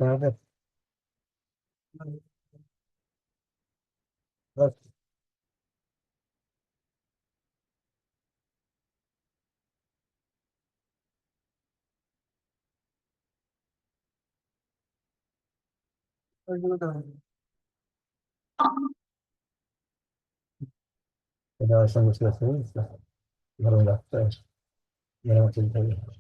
क्या है? बस। ऐसा कुछ ऐसे ही घर में रखता है, घर में चलता है।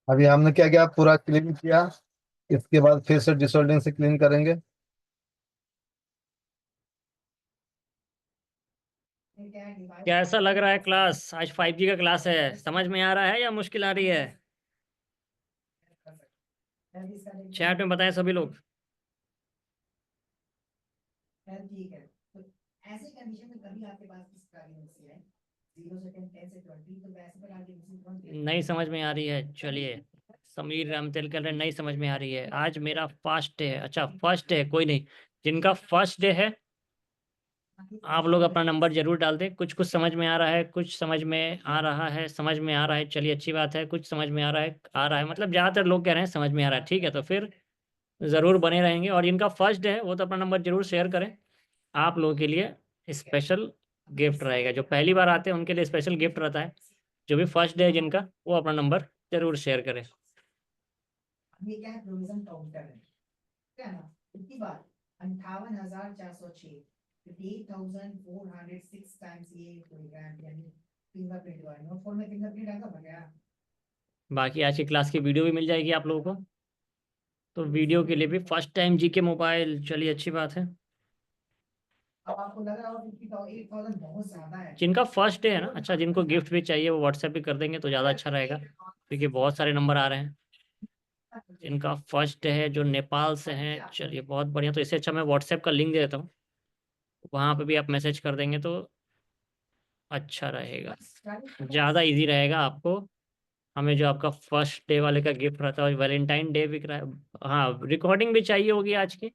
अभी हमने क्या किया, पूरा क्लीन किया। इसके बाद फिर से डिसोल्डिंग से क्लीन करेंगे। कैसा लग रहा है क्लास? आज 5G का क्लास है, समझ में आ रहा है या मुश्किल आ रही है? चैट में बताएं सभी लोग। नहीं समझ में आ रही है, चलिए। समीर रामतेल कह रहे हैं, नहीं समझ में आ रही है। आज मेरा फर्स्ट डे है। अच्छा फर्स्ट डे है, कोई नहीं। जिनका फर्स्ट डे है आप लोग अपना नंबर जरूर डाल दें। कुछ कुछ समझ में आ रहा है, कुछ समझ में आ रहा है, समझ में आ रहा है, चलिए अच्छी बात है। कुछ समझ में आ रहा है मतलब ज़्यादातर लोग कह रहे हैं समझ में आ रहा है, ठीक है। तो फिर ज़रूर बने रहेंगे। और जिनका फर्स्ट डे है वो तो अपना नंबर जरूर शेयर करें। आप लोगों के लिए स्पेशल गिफ्ट रहेगा। जो पहली बार आते हैं उनके लिए स्पेशल गिफ्ट रहता है। जो भी फर्स्ट डे है जिनका, वो अपना नंबर जरूर शेयर करें। बाकी आज की क्लास की वीडियो भी मिल जाएगी आप लोगों को। तो वीडियो के लिए भी फर्स्ट टाइम जीके मोबाइल, चलिए अच्छी बात है। जिनका फर्स्ट डे है ना, अच्छा जिनको गिफ्ट भी चाहिए वो व्हाट्सएप भी कर देंगे तो ज़्यादा अच्छा रहेगा, क्योंकि बहुत सारे नंबर आ रहे हैं। जिनका फर्स्ट डे है, जो नेपाल से हैं, चलिए बहुत बढ़िया। तो इससे अच्छा मैं व्हाट्सएप का लिंक दे देता हूँ, वहाँ पे भी आप मैसेज कर देंगे तो अच्छा रहेगा, ज़्यादा इजी रहेगा आपको। हमें जो आपका फर्स्ट डे वाले का गिफ्ट रहता है, वैलेंटाइन डे बिक रहा है। हाँ रिकॉर्डिंग भी चाहिए होगी आज की।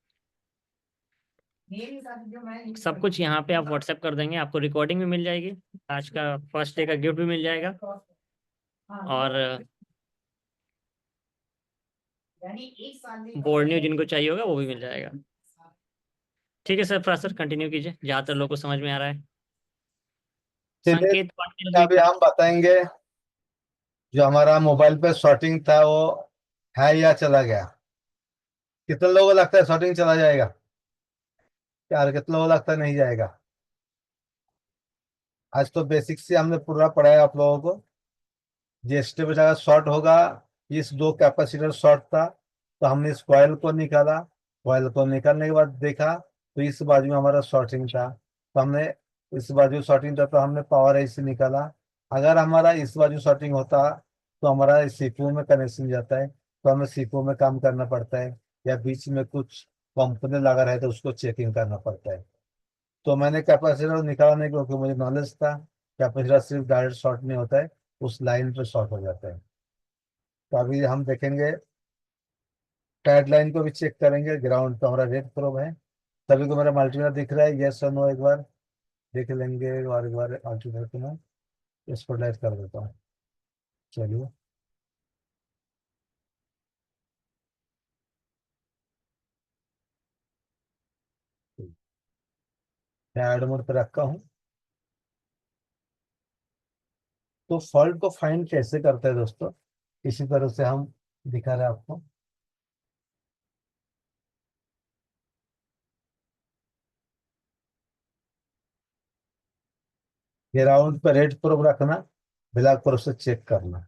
सब कुछ यहाँ पे आप व्हाट्सएप कर देंगे, आपको रिकॉर्डिंग भी मिल जाएगी, आज का फर्स्ट डे का गिफ्ट भी मिल जाएगा। और बोर्ड न्यू जिनको चाहिए होगा वो भी मिल जाएगा। ठीक है सरफराज सर, कंटिन्यू कीजिए, ज़्यादातर लोगों को समझ में आ रहा है। चलिए, संकेत पाटिल अभी हम बताएंगे जो हमारा मोबाइल पे शॉर्टिंग था वो है या चला गया। कितने लोगों को लगता है शॉर्टिंग चला जाएगा? यार कितने लोगों को लगता है नहीं जाएगा? आज तो बेसिक से हमने पूरा पढ़ाया आप लोगों को। ये स्टेप अगर शॉर्ट होगा, इस दो कैपेसिटर शॉर्ट था तो हमने इस कॉइल को निकाला। कॉइल को निकालने के बाद देखा तो इस बाजू में हमारा शॉर्टिंग था, तो हमने इस बाजू शॉर्टिंग था तो हमने पावर ऐसे निकाला। अगर हमारा इस बाजू शॉर्टिंग होता तो हमारा सीपीयू में कनेक्शन जाता है, तो हमें सीपीयू में काम करना पड़ता है, या बीच में कुछ कंपोनेंट लगा रहे तो उसको चेकिंग करना पड़ता है। तो मैंने कैपेसिटर निकाला नहीं क्योंकि मुझे नॉलेज था कैपेसिटर सिर्फ डायरेक्ट शॉर्ट नहीं होता है, उस लाइन पे शॉर्ट हो जाता है। तो अभी हम देखेंगे, टाइड लाइन को भी चेक करेंगे। ग्राउंड तो हमारा रेड प्रोब है। सभी को मेरा मल्टीमीटर दिख रहा है? यस और नो एक बार देख लेंगे, और एक बार मल्टीमीटर को मैं इसको लाइट कर देता हूँ। चलिए, मैं ऐड मोड पे रखा हूँ। तो फॉल्ट को फाइंड कैसे करते हैं दोस्तों, इसी तरह से हम दिखा रहे हैं आपको। ग्राउंड पे रेड प्रोब रखना, ब्लैक प्रोब से चेक करना।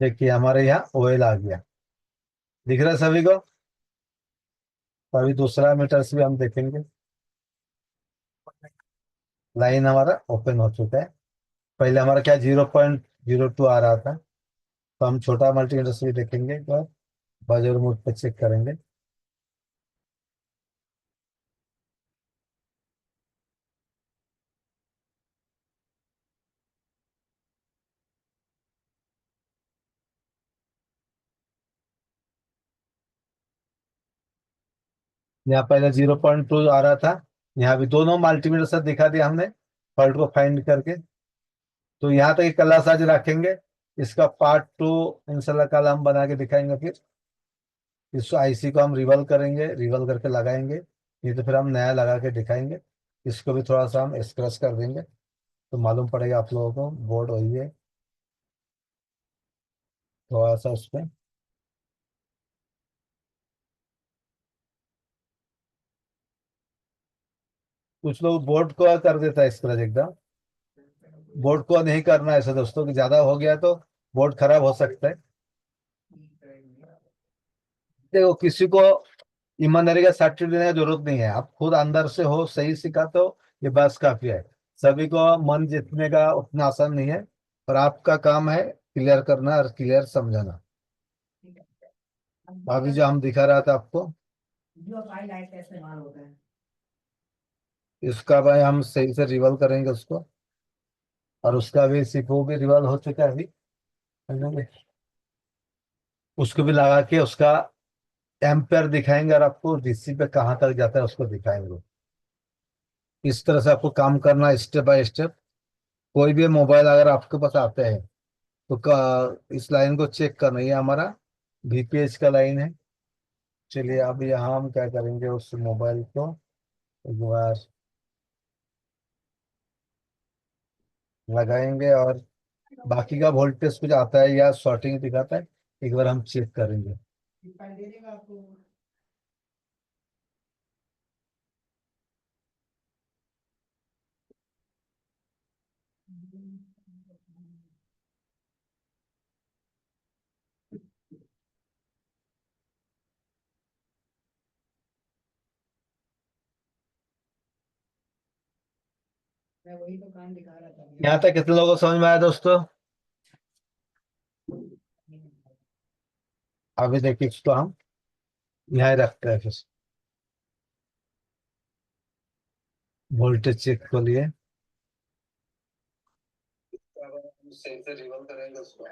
देखिए हमारे यहाँ ओएल आ गया, दिख रहा है सभी को? तो अभी दूसरा मीटर से भी हम देखेंगे, लाइन हमारा ओपन हो चुका है। पहले हमारा क्या 0.02 आ रहा था, तो हम छोटा मल्टीमीटर से भी देखेंगे, एक बार बाजू मोड पे चेक करेंगे। यहाँ पहले 0.2 आ रहा था, यहाँ भी दोनों मल्टीमीटर से दिखा दिया हमने फॉल्ट को फाइंड करके। तो यहाँ तक क्लास आज रखेंगे। इसका पार्ट 2 इंशाल्लाह कल हम बना के दिखाएंगे। फिर इस आईसी को हम रिवल करेंगे, रिवल करके लगाएंगे, नहीं तो फिर हम नया लगा के दिखाएंगे। इसको भी थोड़ा सा हम स्क्रैच कर देंगे तो मालूम पड़ेगा आप लोगों को बोर्ड वही है। थोड़ा सा उस पर कुछ लोग बोर्ड को कर देता है स्क्रैच एकदम। बोर्ड को नहीं करना है ऐसा दोस्तों, कि ज्यादा हो गया तो बोर्ड खराब हो सकता है। देखो, किसी को ईमानदारी का सर्टिफिकेट देने की जरूरत नहीं है, आप खुद अंदर से हो सही सिखा तो ये बस काफी है। सभी को मन जीतने का उतना आसान नहीं है, पर आपका काम है क्लियर करना और क्लियर समझाना। अभी जो हम दिखा रहा था आपको, इसका भाई हम सही से रिवॉल्व करेंगे उसको, और उसका भी सीपीयू भी रिवॉल्व हो चुका है अभी। उसको भी लगा के उसका एम्पेयर दिखाएंगे और आपको डीसी पे कहाँ तक जाता है उसको दिखाएंगे। इस तरह से आपको काम करना स्टेप बाय स्टेप। कोई भी मोबाइल अगर आपके पास आते हैं तो इस लाइन को चेक करना, ये हमारा VPH का लाइन है। चलिए अब यहाँ हम क्या करेंगे, उस मोबाइल को एक बार लगाएंगे और बाकी का वोल्टेज कुछ आता है या शॉर्टिंग दिखाता है, एक बार हम चेक करेंगे। यहाँ तक कितने लोगों को समझ में आया दोस्तों? अभी देखिए इसको हम यहाँ ही रखते हैं, फिर वोल्टेज चेक को लिए सही से रिवॉल्व करेंगे उसको।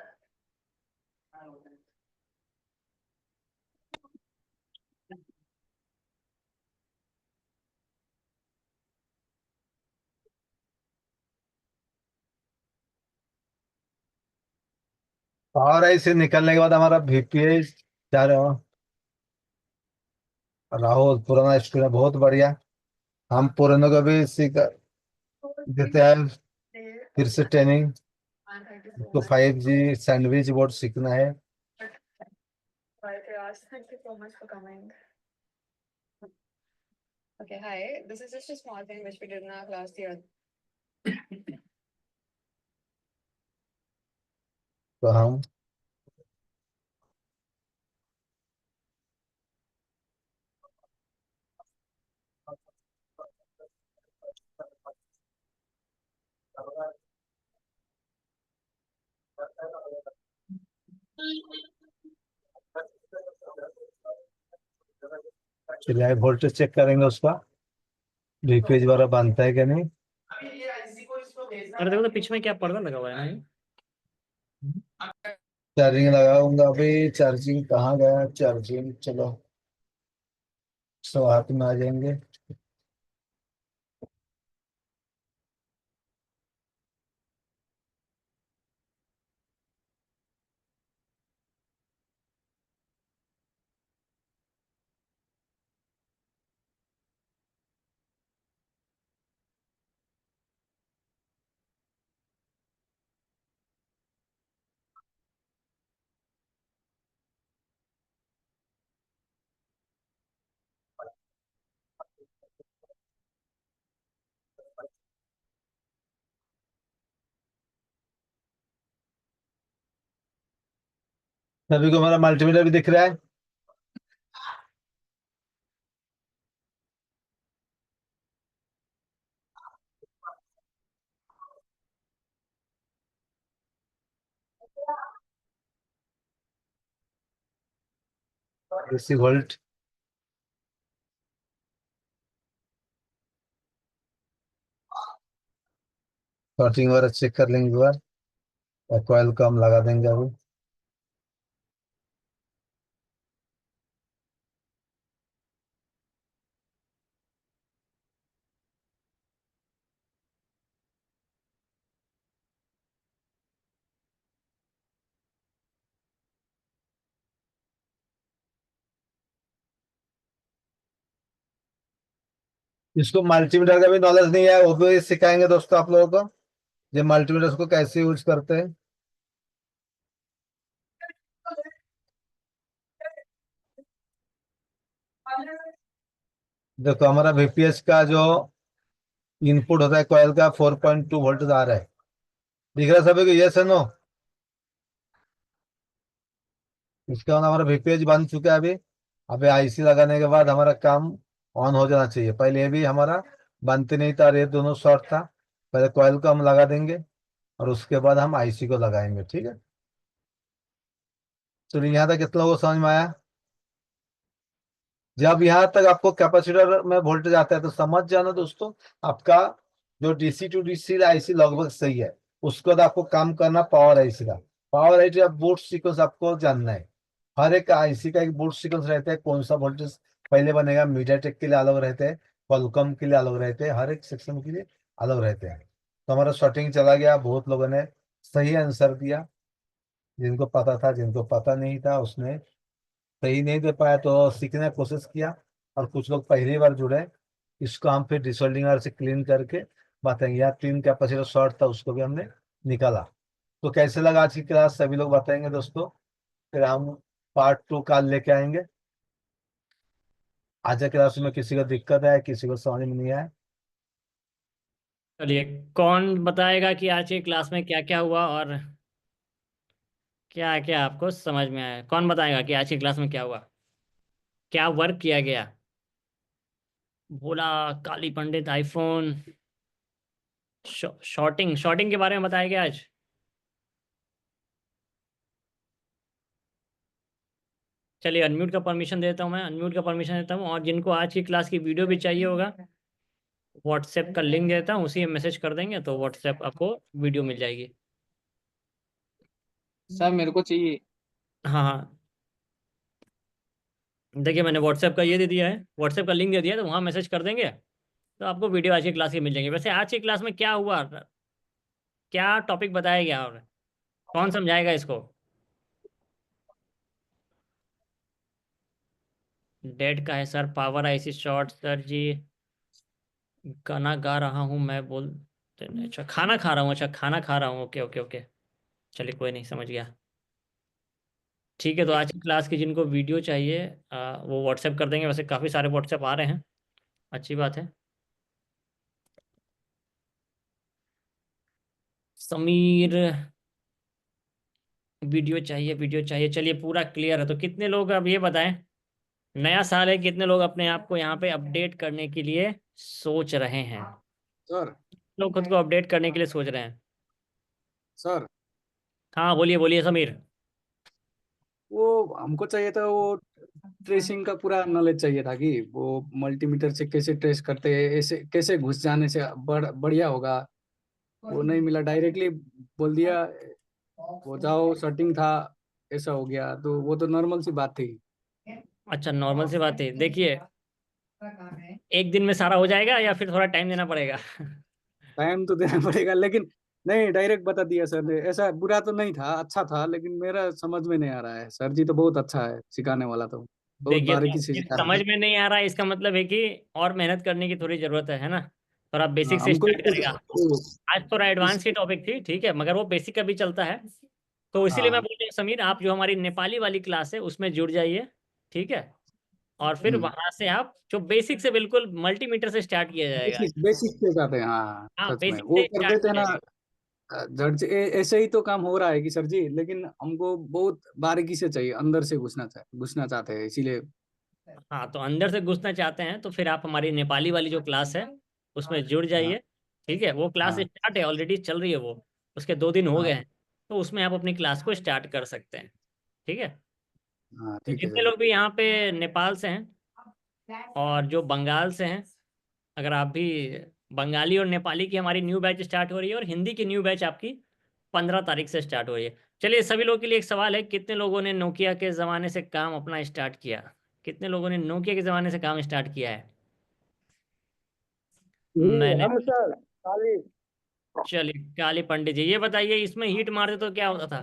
और ऐसे निकलने के बाद हमारा VPH क्या रहा? राहुल पुराना स्टूडेंट, बहुत बढ़िया। हम पुरानों को भी सीख देते हैं फिर से ट्रेनिंग। तो 5G सैंडविच बोर्ड सीखना है। Thank you so much for coming. Okay, hi. This is just a small thing which we did in our class the other. तो हम चलिए वोल्टेज चेक करेंगे उसका, VPH वाला बनता है कि नहीं। अरे देखो तो पीछे में क्या पर्दा लगा हुआ है ना? चार्जिंग लगाऊंगा अभी। चार्जिंग कहाँ गया? चार्जिंग चलो सब हाथ में आ जाएंगे। सभी को हमारा मल्टीमीटर भी दिख रहा है। AC वोल्ट शॉर्टिंग वगैरह चेक कर लेंगे एक बार, और कॉइल को हम लगा देंगे अभी। इसको मल्टीमीटर का भी नॉलेज नहीं है, वो भी सिखाएंगे दोस्तों आप लोगों को, ये मल्टीमीटर को कैसे यूज करते हैं। देखो हमारा VPH का जो इनपुट होता है कॉइल का 4.2 वोल्ट आ रहा है। दिख रहा है सभी को? यस है नो? इसका मतलब हमारा VPH बन चुका है अभी। अभी IC लगाने के बाद हमारा काम ऑन हो जाना चाहिए। पहले ये भी हमारा बनते नहीं था, ये दोनों शॉर्ट था। पहले कॉइल को हम लगा देंगे और उसके बाद हम IC को लगाएंगे, ठीक है। चलिए यहाँ तक कितना लोगों को समझ में आया? जब यहाँ तक आपको कैपेसिटर में वोल्टेज आता है तो समझ जाना दोस्तों, आपका जो DC-DC IC लगभग सही है। उसके बाद आपको काम करना पावर IC का। पावर IC का बूट सीक्वेंस आपको जानना है। हर एक IC का एक बूट सीक्वेंस रहता है, कौन सा वोल्टेज पहले बनेगा। मीडियाटेक के लिए अलग रहते हैं, क्वालकॉम के लिए अलग रहते हैं, हर एक सेक्शन के लिए अलग रहते हैं। तो हमारा शॉर्टिंग चला गया, बहुत लोगों ने सही आंसर दिया। जिनको पता था, जिनको पता नहीं था उसने सही नहीं दे पाया तो सीखने की कोशिश किया। और कुछ लोग पहली बार जुड़े, इसको हम फिर डिसोल्डिंगर से क्लीन करके बताएंगे। यहाँ 3 कैपेसिटर शॉर्ट था, उसको भी हमने निकाला। तो कैसे लगा आज की क्लास सभी लोग बताएंगे दोस्तों। फिर हम पार्ट 2 कल लेके आएंगे। आज की क्लास में किसी को दिक्कत है, किसी को समझ में नहीं आया? चलिए, कौन बताएगा कि आज की क्लास में क्या क्या हुआ और क्या क्या आपको समझ में आया? कौन बताएगा कि आज की क्लास में क्या हुआ, क्या वर्क किया गया? भोला, काली पंडित, आईफोन, शॉर्टिंग शॉर्टिंग के बारे में बताया गया आज। चलिए अनम्यूट का परमिशन देता हूँ, मैं अनम्यूट का परमिशन देता हूँ। और जिनको आज की क्लास की वीडियो भी चाहिए होगा, व्हाट्सएप का लिंक देता हूँ, उसी में मैसेज कर देंगे तो व्हाट्सएप आपको वीडियो मिल जाएगी। सर मेरे को चाहिए। हाँ हाँ, देखिए मैंने व्हाट्सएप का ये दे दिया है, व्हाट्सएप का लिंक दे दिया है, तो वहाँ मैसेज कर देंगे तो आपको वीडियो आज की क्लास की मिल जाएंगे। वैसे आज की क्लास में क्या हुआ, क्या टॉपिक बताया गया और कौन समझाएगा इसको? डेट का है sir, power IC short sir ji, गाना गा रहा हूँ मैं बोलते नहीं, अच्छा खाना खा रहा हूँ, अच्छा खाना खा रहा हूँ, ओके ओके ओके, चलिए कोई नहीं, समझ गया। ठीक है, तो आज की क्लास की जिनको वीडियो चाहिए वो व्हाट्सएप कर देंगे। वैसे काफ़ी सारे व्हाट्सएप आ रहे हैं, अच्छी बात है। समीर वीडियो चाहिए, वीडियो चाहिए, चलिए पूरा क्लियर है। तो कितने लोग, अब ये बताएं, नया साल है, कितने लोग अपने आप को यहाँ पे अपडेट करने के लिए सोच रहे हैं? सर लोग खुद को अपडेट करने के लिए सोच रहे हैं? सर हाँ बोलिए बोलिए समीर। वो हमको चाहिए था, वो ट्रेसिंग का पूरा नॉलेज चाहिए था कि वो मल्टीमीटर से कैसे ट्रेस करते हैं, ऐसे कैसे घुस जाने से बढ़िया होगा। वो नहीं मिला, डायरेक्टली बोल दिया वो जाओ सेटिंग था, ऐसा हो गया। तो वो तो नॉर्मल सी बात थी। अच्छा नॉर्मल सी बात है, देखिए एक दिन में सारा हो जाएगा या फिर थोड़ा टाइम देना पड़ेगा? टाइम तो देना पड़ेगा, लेकिन नहीं, डायरेक्ट बता दिया सर ने। ऐसा बुरा तो नहीं था, अच्छा था, लेकिन मेरा समझ में नहीं आ रहा है। सर जी तो बहुत अच्छा है सिखाने वाला, तो बहुत देखिए तो बारीकी से ये सिखा रहा समझ है। में नहीं आ रहा है, इसका मतलब है कि और मेहनत करने की थोड़ी ज़रूरत है ना? थोड़ा हाँ, बेसिक से हमको स्टार्ट करेगा। आज थोड़ा इस एडवांस की टॉपिक थी, ठीक है, मगर वो बेसिक का भी चलता है। तो इसीलिए मैं हाँ। बोल रहा हूँ समीर, आप जो हमारी नेपाली वाली क्लास है उसमें जुड़ जाइए, ठीक है। और फिर वहां से आप जो बेसिक से बिल्कुल मल्टीमीटर से स्टार्ट किया जाएगा। बेसिक बेसिक के साथ है, हाँ हाँ सच में बेसिक वो से कर स्टार्ट देते हैं ना। किया जाएगा। जड़ से ऐसे ही तो काम हो रहा है कि सर जी, लेकिन हमको बहुत बारीकी से चाहिए, अंदर से घुसना चाहते हैं, इसीलिए। हाँ तो अंदर से घुसना चाहते हैं तो फिर आप हमारी नेपाली वाली जो क्लास है उसमें जुड़ हाँ जाइए, ठीक है। वो क्लास हाँ स्टार्ट है, ऑलरेडी चल रही है वो, उसके 2 दिन हो गए हाँ हैं। तो उसमें आप अपनी क्लास को स्टार्ट कर सकते हैं, ठीक है। हाँ, तो ठीक है जितने सर। लोग भी यहाँ पे नेपाल से हैं और जो बंगाल से हैं, अगर आप भी, बंगाली और नेपाली की हमारी न्यू बैच स्टार्ट हो रही है और हिंदी की न्यू बैच आपकी 15 तारीख से स्टार्ट हो रही है। चलिए सभी लोगों के लिए एक सवाल है, कितने लोगों ने नोकिया के ज़माने से काम अपना स्टार्ट किया? कितने लोगों ने नोकिया के ज़माने से काम स्टार्ट किया है? जी मैंने, हम सर खाली चलिए काली पंडित जी, ये बताइए इसमें हीट मारते तो क्या होता था?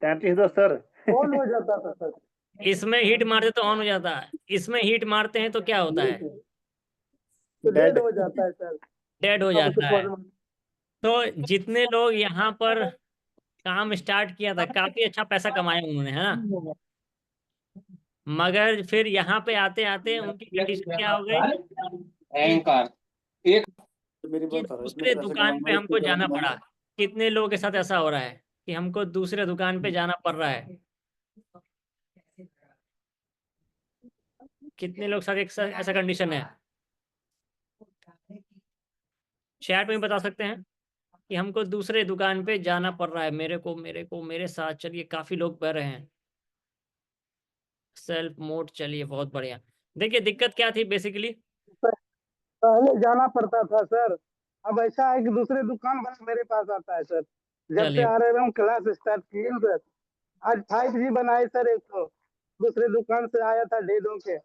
33 सर ऑन हो जाता था सर। इसमें हीट मारते तो ऑन हो जाता है, इसमें हीट मारते हैं तो क्या होता है? तो डेड हो जाता है सर। डेड हो अब जाता है। तो तो जितने लोग यहाँ पर काम स्टार्ट किया था, काफी अच्छा पैसा कमाया उन्होंने, है ना? मगर फिर यहाँ पे आते आते उनकी कंडीशन क्या हो गई अहंकार एक मेरी कि बात हो रहा है, इसमें दूसरे पैसे दुकान पे कमाना हमको जाना पड़ा। कितने लोगों के साथ ऐसा हो रहा है कि हमको दूसरे दुकान पे जाना पड़ रहा है? कितने लोग साथ एक साथ ऐसा कंडीशन है? चैट में बता सकते हैं कि हमको दूसरे दुकान पे जाना पड़ रहा है, मेरे को मेरे साथ चलिए, काफी लोग बह रहे हैं। सेल्फ मोड, चलिए बहुत बढ़िया। देखिए दिक्कत क्या थी बेसिकली, पहले जाना पड़ता था सर। अब ऐसा है कि दूसरे दुकान वाला मेरे पास आता है सर। जब से चलिए आ रहे हम क्लास स्टार्ट किए हैं, सर आज 5G बनाए सर। एक तो दूसरे दुकान से आया था डेडो के।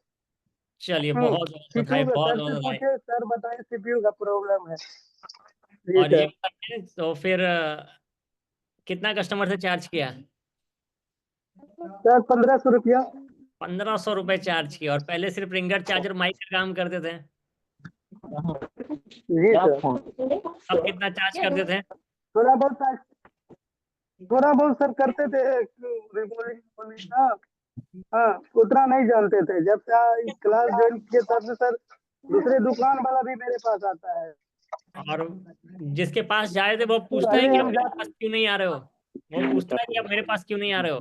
चलिए बहुत बहुत बधाई, सीपीयू का बहुत सर बहुत से बधाई। पूछे, सर बताए सीपीयू का प्रॉब्लम है। जी और ये सर। बताइए तो फिर कितना कस्टमर से चार्ज किया? सर 1500 रुपया। 1500 रुपये चार्ज किया, और पहले सिर्फ रिंगर चार्जर माइक का काम करते थे। जी सर। अब कितना चार्ज करते थे? थोड़ा बहुत थोड़ा बहुत सर करते थे। रिकॉर्डिंग हाँ हाँ, उतना नहीं जानते थे। जब से क्लास ज्वाइन किए तब से सर दूसरे दुकान वाला भी मेरे पास आता है। और जिसके पास जाए थे वो पूछता है पहले कि आप हम मेरे जाते पास क्यों नहीं आ रहे हो? वो पूछता है कि आप मेरे पास क्यों नहीं आ रहे हो?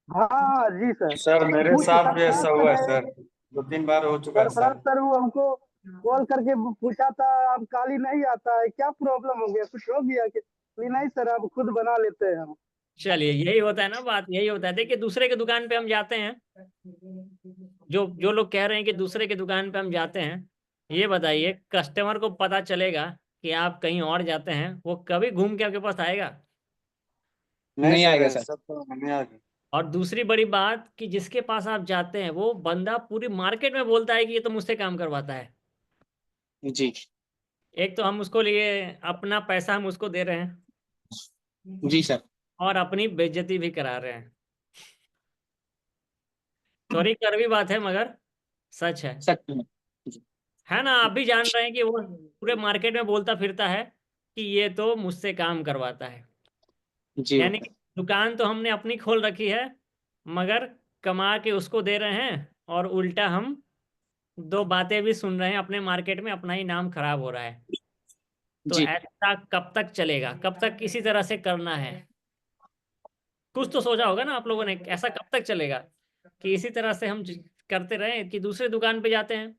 हाँ जी सर। सर मेरे कुछ साथ भी सरफराज ऐसा सर हुआ है है, सर, 2-3 बार हो चुका है सरफराज सर। सर वो हमको कॉल करके पूछा था, आप काली नहीं आता है, क्या प्रॉब्लम हो गया, कुछ हो गया कि नहीं सर आप खुद बना लेते हैं हम। चलिए, यही होता है ना, बात यही होता है। देखिए, दूसरे के दुकान पे हम जाते हैं, जो जो लोग कह रहे हैं कि दूसरे के दुकान पे हम जाते हैं, ये बताइए कस्टमर को पता चलेगा कि आप कहीं और जाते हैं, वो कभी घूम के आपके पास आएगा? नहीं आएगा सर। सब तो हमें आ गए। और दूसरी बड़ी बात कि जिसके पास आप जाते हैं वो बंदा पूरी मार्केट में बोलता है कि ये तो मुझसे काम करवाता है। जी एक तो हम उसको लिए अपना पैसा हम उसको दे रहे हैं, जी सर। और अपनी बेइज्जती भी करा रहे हैं। सॉरी, कड़वी बात है मगर सच है। सच में। है ना? आप भी जान रहे हैं कि वो पूरे मार्केट में बोलता फिरता है कि ये तो मुझसे काम करवाता है। जी यानी कि दुकान तो हमने अपनी खोल रखी है, मगर कमा के उसको दे रहे हैं, और उल्टा हम दो बातें भी सुन रहे हैं, अपने मार्केट में अपना ही नाम खराब हो रहा है। तो जी ऐसा कब तक चलेगा? कब तक इसी तरह से करना है? कुछ तो सोचा होगा ना आप लोगों ने, ऐसा कब तक चलेगा कि इसी तरह से हम करते रहे कि दूसरे दुकान पे जाते हैं,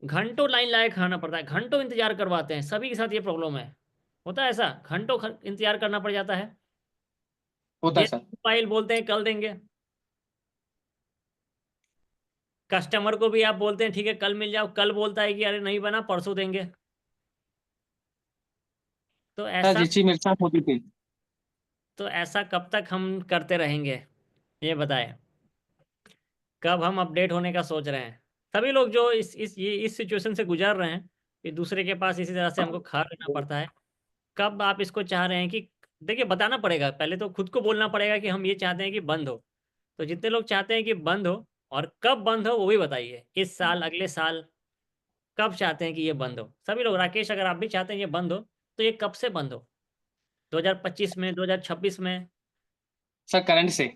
घंटों लाइन लाए खाना पड़ता है, घंटों इंतजार करवाते हैं। सभी के साथ ये प्रॉब्लम है, होता है ऐसा, घंटों इंतजार करना पड़ जाता है। होता ये है सर। फाइल बोलते हैं कल देंगे, कस्टमर को भी आप बोलते हैं ठीक है कल मिल जाओ, कल बोलता है कि अरे नहीं बना, परसों देंगे। तो सर ऐसा जिस चीज मेरे साथ होती थी। तो ऐसा कब तक हम करते रहेंगे, ये बताएं? कब हम अपडेट होने का सोच रहे हैं? सभी लोग जो इस सिचुएशन से गुजर रहे हैं कि दूसरे के पास इसी तरह से हमको खा लेना पड़ता है, कब आप इसको चाह रहे हैं कि, देखिए बताना पड़ेगा, पहले तो खुद को बोलना पड़ेगा कि हम ये चाहते हैं कि बंद हो। तो जितने लोग चाहते हैं कि बंद हो, और कब बंद हो वो भी बताइए, इस साल, अगले साल, कब चाहते हैं कि ये बंद हो? सभी लोग, राकेश अगर आप भी चाहते हैं ये बंद हो, तो ये कब से बंद हो? 2025 में, 2026 में? सर करंट से।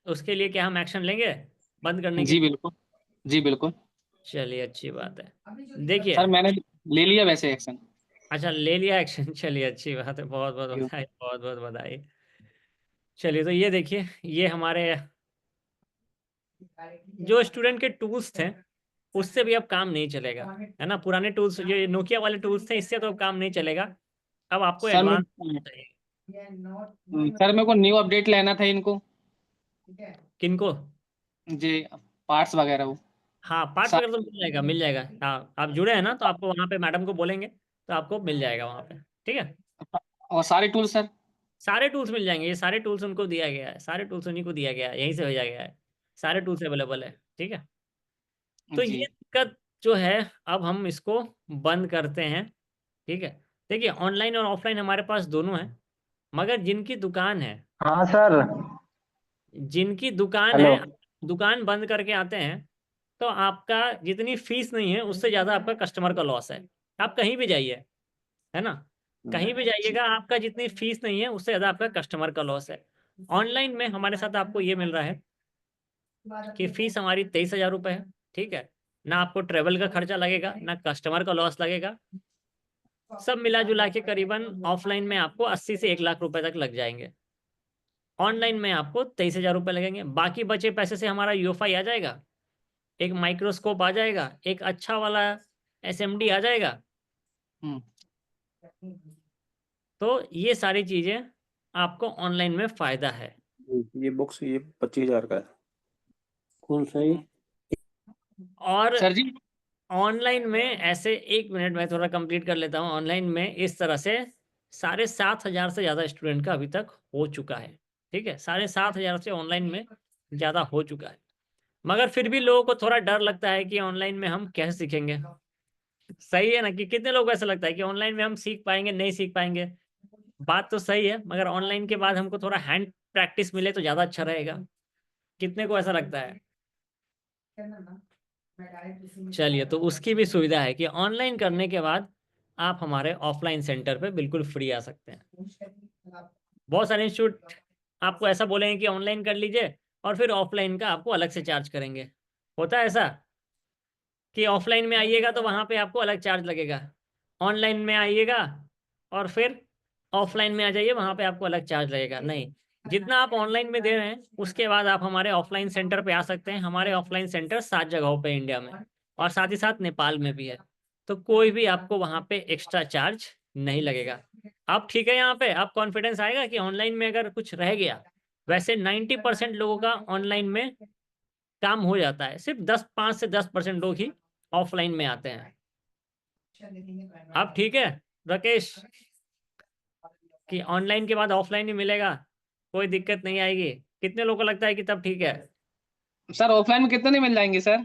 उसके लिए क्या हम एक्शन लेंगे बंद करने के जी लिए? बिल्कुल। जी बिल्कुल। चलिए, अच्छी बात है। देखिए, सर मैंने ले लिया वैसे एक्शन। अच्छा ले लिया एक्शन, चलिए अच्छी बात है, बहुत बहुत बधाई, बहुत बहुत बधाई। चलिए, तो ये देखिए, ये हमारे जो स्टूडेंट के टूल्स थे, उससे भी अब काम नहीं चलेगा, है ना? पुराने टूल्स, ये नोकिया वाले टूल्स थे, इससे तो अब काम नहीं चलेगा। अब आपको सर एडवांस मैं चाहिए। सर मेरे को न्यू अपडेट लेना था इनको। किनको? जी पार्ट्स वगैरह वो। हाँ, पार्ट्स सर वगैरह तो मिल जाएगा, मिल जाएगा। हाँ, आप जुड़े हैं ना, तो आपको वहाँ पे मैडम को बोलेंगे तो आपको मिल जाएगा वहाँ पे, ठीक है? और सारे टूल सर। सारे टूल्स मिल जाएंगे, ये सारे टूल्स उनको दिया गया है, सारे टूल्स उन्हीं को दिया गया है, यहीं से भेजा गया है, सारे टूल्स अवेलेबल है, ठीक है? तो जी ये दिक्कत जो है, अब हम इसको बंद करते हैं, ठीक है? देखिए, ऑनलाइन और ऑफलाइन हमारे पास दोनों है, मगर जिनकी दुकान है, हाँ सर। जिनकी दुकान हेलो। है, दुकान बंद करके आते हैं, तो आपका जितनी फीस नहीं है उससे ज़्यादा आपका कस्टमर का लॉस है। आप कहीं भी जाइए, है ना? कहीं भी जाइएगा, आपका जितनी फीस नहीं है उससे ज़्यादा आपका कस्टमर का लॉस है। ऑनलाइन में हमारे साथ आपको ये मिल रहा है कि फीस हमारी 23,000 रुपये है, ठीक है? ना आपको ट्रेवल का खर्चा लगेगा, ना कस्टमर का लॉस लगेगा, सब मिला जुला के करीबन ऑफलाइन में आपको 80 से 1 लाख रुपए तक लग जाएंगे। ऑनलाइन में आपको 23,000 रुपये लगेंगे। बाकी बचे पैसे से हमारा यूएफआई आ जाएगा, एक माइक्रोस्कोप आ जाएगा, एक अच्छा वाला एसएमडी आ जाएगा। हम्म। तो ये सारी चीज़ें आपको ऑनलाइन में फ़ायदा है। ये बॉक्स ये 25,000 का है। कौन सही? और सर जी ऑनलाइन में ऐसे, एक मिनट में थोड़ा कंप्लीट कर लेता हूँ। ऑनलाइन में इस तरह से 7,500 से ज़्यादा स्टूडेंट का अभी तक हो चुका है, ठीक है? 7,500 से ऑनलाइन में ज़्यादा हो चुका है, मगर फिर भी लोगों को थोड़ा डर लगता है कि ऑनलाइन में हम कैसे सीखेंगे। सही है ना? कि कितने लोगों को ऐसा लगता है कि ऑनलाइन में हम सीख पाएंगे, नहीं सीख पाएंगे? बात तो सही है, मगर ऑनलाइन के बाद हमको थोड़ा हैंड प्रैक्टिस मिले तो ज़्यादा अच्छा रहेगा। कितने को ऐसा लगता है? चलिए, तो उसकी भी सुविधा है कि ऑनलाइन करने के बाद आप हमारे ऑफलाइन सेंटर पे बिल्कुल फ्री आ सकते हैं। बहुत सारे इंस्टीट्यूट आपको ऐसा बोलेंगे कि ऑनलाइन कर लीजिए, और फिर ऑफलाइन का आपको अलग से चार्ज करेंगे। होता है ऐसा कि ऑफलाइन में आइएगा तो वहाँ पे आपको अलग चार्ज लगेगा, ऑनलाइन में आइएगा और फिर ऑफलाइन में आ जाइए, वहाँ पे आपको अलग चार्ज लगेगा। नहीं, जितना आप ऑनलाइन में दे रहे हैं उसके बाद आप हमारे ऑफलाइन सेंटर पे आ सकते हैं। हमारे ऑफलाइन सेंटर 7 जगहों पे इंडिया में, और साथ ही साथ नेपाल में भी है। तो कोई भी आपको वहाँ पे एक्स्ट्रा चार्ज नहीं लगेगा। आप ठीक है, यहाँ पे आप कॉन्फिडेंस आएगा कि ऑनलाइन में अगर कुछ रह गया, वैसे 90% लोगों का ऑनलाइन में काम हो जाता है, सिर्फ 5 से 10% लोग ही ऑफलाइन में आते हैं। आप ठीक है राकेश, कि ऑनलाइन के बाद ऑफलाइन ही मिलेगा, कोई दिक्कत नहीं आएगी? कितने लोगों को लगता है कि तब ठीक है? सर ऑफलाइन में कितने नहीं मिल जाएंगे सर?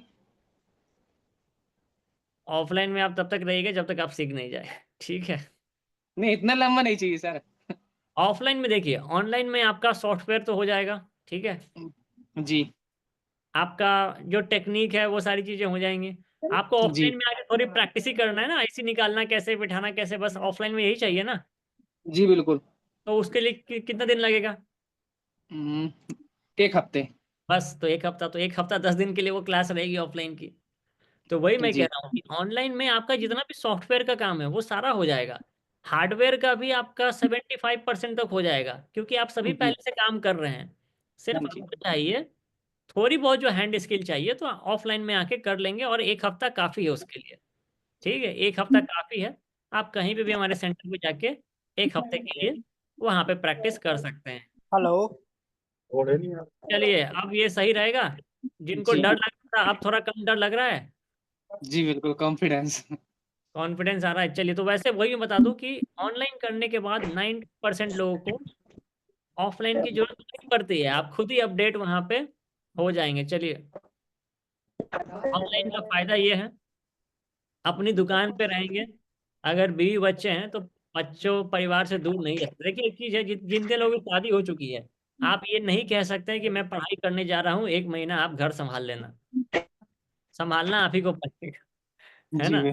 ऑफलाइन में आप तब तक रहिएगा जब तक आप सीख नहीं जाए, ठीक है? नहीं, इतना लंबा नहीं चाहिए सर। ऑफलाइन में देखिए, ऑनलाइन में आपका सॉफ्टवेयर तो हो जाएगा, ठीक है, जी आपका जो टेक्निक है वो सारी चीजें हो जाएंगी। आपको जी ऑफलाइन में आगे थोड़ी प्रैक्टिस ही करना है ना, ऐसी निकालना कैसे, बिठाना कैसे, बस ऑफलाइन में यही चाहिए ना। जी बिल्कुल। तो उसके लिए कितना दिन लगेगा? हम्म, एक हफ्ते। बस, तो एक हफ्ता, तो एक हफ्ता 10 दिन के लिए वो क्लास रहेगी ऑफलाइन की। तो वही मैं कह जी रहा हूँ कि ऑनलाइन में आपका जितना भी सॉफ्टवेयर का काम है वो सारा हो जाएगा। हार्डवेयर का भी आपका 75% तक हो जाएगा, क्योंकि आप सभी जी पहले से काम कर रहे हैं। सिर्फ जी आपको चाहिए थोड़ी बहुत जो हैंड स्किल चाहिए, तो ऑफलाइन में आके कर लेंगे, और एक हफ्ता काफ़ी है उसके लिए। ठीक है, एक हफ्ता काफ़ी है। आप कहीं पे भी हमारे सेंटर पे जाके एक हफ्ते के लिए वहाँ पे प्रैक्टिस कर सकते हैं। हेलो। चलिए, अब ये सही रहेगा? जिनको जी डर लग रहा था, अब थोड़ा कम डर लग रहा है, जी बिल्कुल, कॉन्फिडेंस। कॉन्फिडेंस आ रहा है। चलिए, तो वैसे वही मैं बता दूं कि ऑनलाइन करने के बाद 90% लोगों को ऑफलाइन की जरूरत नहीं पड़ती है, आप खुद ही अपडेट वहाँ पे हो जाएंगे। चलिए, ऑनलाइन का फायदा ये है, अपनी दुकान पे रहेंगे, अगर बीवी बच्चे हैं तो बच्चों परिवार से दूर नहीं रहते। देखिए, एक चीज़ है, जिनके लोगों की शादी हो चुकी है, आप ये नहीं कह सकते कि मैं पढ़ाई करने जा रहा हूँ, एक महीना आप घर संभाल लेना। संभालना आप ही को पड़ेगा, है जी ना?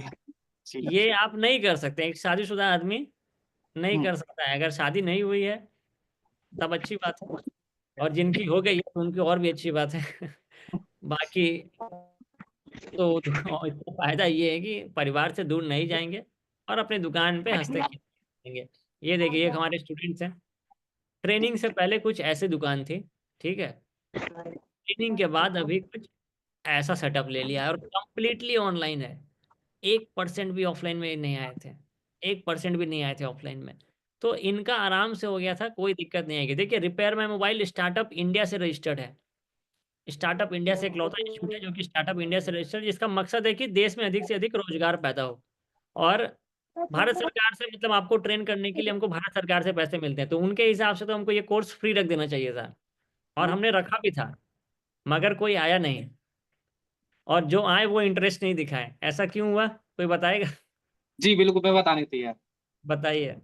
जी ये आप नहीं कर सकते, एक शादीशुदा आदमी नहीं कर सकता है। अगर शादी नहीं हुई है तब अच्छी बात है, और जिनकी हो गई है तो उनकी और भी अच्छी बात है। बाकी तो इसका फायदा ये है कि परिवार से दूर नहीं जाएंगे और अपनी दुकान पे हंसते खेलेंगे। ये देखिए, एक हमारे स्टूडेंट्स हैं, ट्रेनिंग से पहले कुछ ऐसी दुकान थी, ठीक है, ट्रेनिंग के बाद अभी कुछ ऐसा सेटअप ले लिया है, और कंप्लीटली ऑनलाइन है। 1% भी ऑफलाइन में नहीं आए थे, 1% भी नहीं आए थे ऑफलाइन में। तो इनका आराम से हो गया था, कोई दिक्कत नहीं आएगी। देखिए, repair my mobile startup India से रजिस्टर्ड है। स्टार्टअप इंडिया से इकलौता इंस्टीट्यूट है जो कि स्टार्टअप इंडिया से रजिस्टर्ड, जिसका मकसद है कि देश में अधिक से अधिक रोजगार पैदा हो। और भारत सरकार से, मतलब आपको ट्रेन करने के लिए हमको भारत सरकार से पैसे मिलते हैं, तो उनके हिसाब से तो हमको ये कोर्स फ्री रख देना चाहिए था, और हमने रखा भी था, मगर कोई आया नहीं, और जो आए वो इंटरेस्ट नहीं दिखाए। ऐसा क्यों हुआ, कोई बताएगा? जी बिल्कुल, मैं बताने तैयार। बताइए।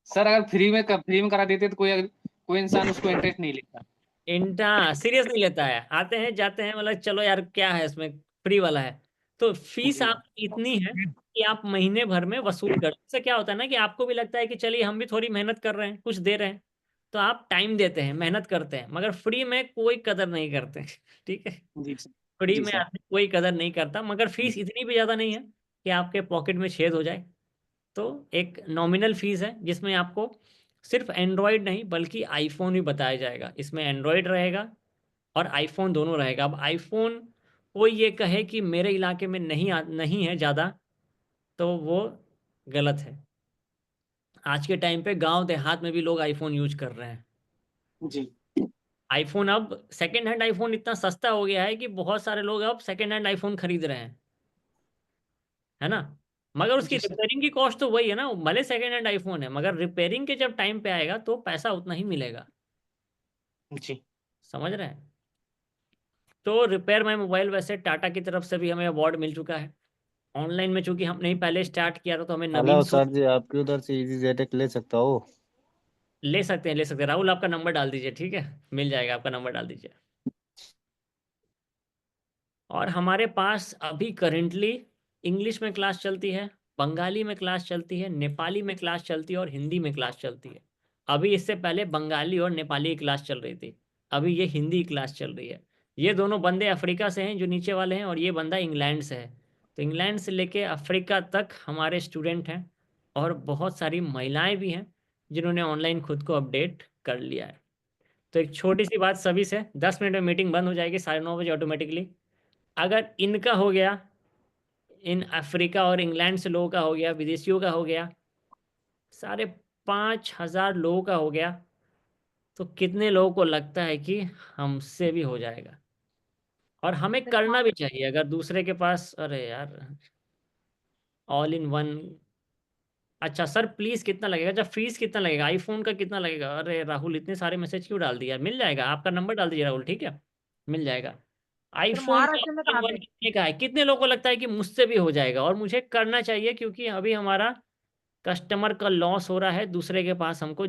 सर अगर फ्री में करा देते तो कोई इंसान उसको इंटरेस्ट नहीं लेता। इंटा सीरियस नहीं लेता है, आते हैं जाते हैं, मतलब चलो यार क्या है इसमें, फ्री वाला है। तो फीस जी आप इतनी है कि आप महीने भर में वसूल कर, इससे क्या होता है ना कि आपको भी लगता है कि चलिए हम भी थोड़ी मेहनत कर रहे हैं, कुछ दे रहे हैं, तो आप टाइम देते हैं, मेहनत करते हैं, मगर फ्री में कोई कदर नहीं करते। ठीक है, जी सर। फ्री जी में सर। आदमी कोई कदर नहीं करता, मगर फीस इतनी भी ज़्यादा नहीं है कि आपके पॉकेट में छेद हो जाए। तो एक नॉमिनल फीस है, जिसमें आपको सिर्फ एंड्रॉयड नहीं बल्कि आईफोन भी बताया जाएगा। इसमें एंड्रॉयड रहेगा और आईफोन दोनों रहेगा। अब आईफोन कोई ये कहे कि मेरे इलाके में नहीं है ज़्यादा, तो वो गलत है। आज के टाइम पे गांव देहात में भी लोग आईफोन यूज कर रहे हैं। जी आईफोन, अब सेकेंड हैंड आईफोन इतना सस्ता हो गया है कि बहुत सारे लोग अब सेकेंड हैंड आईफोन खरीद रहे हैं, है ना? मगर उसकी जी सर। रिपेयरिंग की कॉस्ट तो वही है ना, भले सेकेंड हैंड आईफोन है, मगर रिपेयरिंग के जब टाइम पे आएगा तो पैसा उतना ही मिलेगा। जी समझ रहे हैं? तो रिपेयर माई मोबाइल, वैसे टाटा की तरफ से भी हमें अवार्ड मिल चुका है। ऑनलाइन में चूंकि हमने ही पहले स्टार्ट किया था, तो हमें नवीन हेलो सर जी, आपकी उधर से इजी जेटेक ले सकता हो? ले सकते हैं, ले सकते हैं। राहुल, आपका नंबर डाल दीजिए, ठीक है, मिल जाएगा, आपका नंबर डाल दीजिए। और हमारे पास अभी करेंटली इंग्लिश में क्लास चलती है, बंगाली में क्लास चलती है, नेपाली में क्लास चलती है, और हिंदी में क्लास चलती है। अभी इससे पहले बंगाली और नेपाली की क्लास चल रही थी, अभी ये हिंदी की क्लास चल रही है। ये दोनों बंदे अफ्रीका से हैं जो नीचे वाले हैं, और ये बंदा इंग्लैंड से है। तो इंग्लैंड से लेके अफ्रीका तक हमारे स्टूडेंट हैं, और बहुत सारी महिलाएं भी हैं जिन्होंने ऑनलाइन खुद को अपडेट कर लिया है। तो एक छोटी सी बात सभी से, 10 मिनट में मीटिंग बंद हो जाएगी 9:30 बजे ऑटोमेटिकली। अगर इनका हो गया, इन अफ्रीका और इंग्लैंड से लोगों का हो गया, विदेशियों का हो गया, 5,500 लोगों का हो गया। तो कितने लोगों को लगता है कि हमसे भी हो जाएगा? और हमें करना भी चाहिए। अगर दूसरे के पास, अरे यार, ऑल इन वन। अच्छा सर प्लीज़ कितना लगेगा? अच्छा फीस कितना लगेगा? आईफोन का कितना लगेगा? अरे राहुल इतने सारे मैसेज क्यों डाल दिया? मिल जाएगा, आपका नंबर डाल दीजिए राहुल, ठीक है, मिल जाएगा। आईफोन वन कितने का है? कितने लोगों को लगता है कि मुझसे भी हो जाएगा? और मुझे करना चाहिए, क्योंकि अभी हमारा कस्टमर का लॉस हो रहा है, दूसरे के पास हमको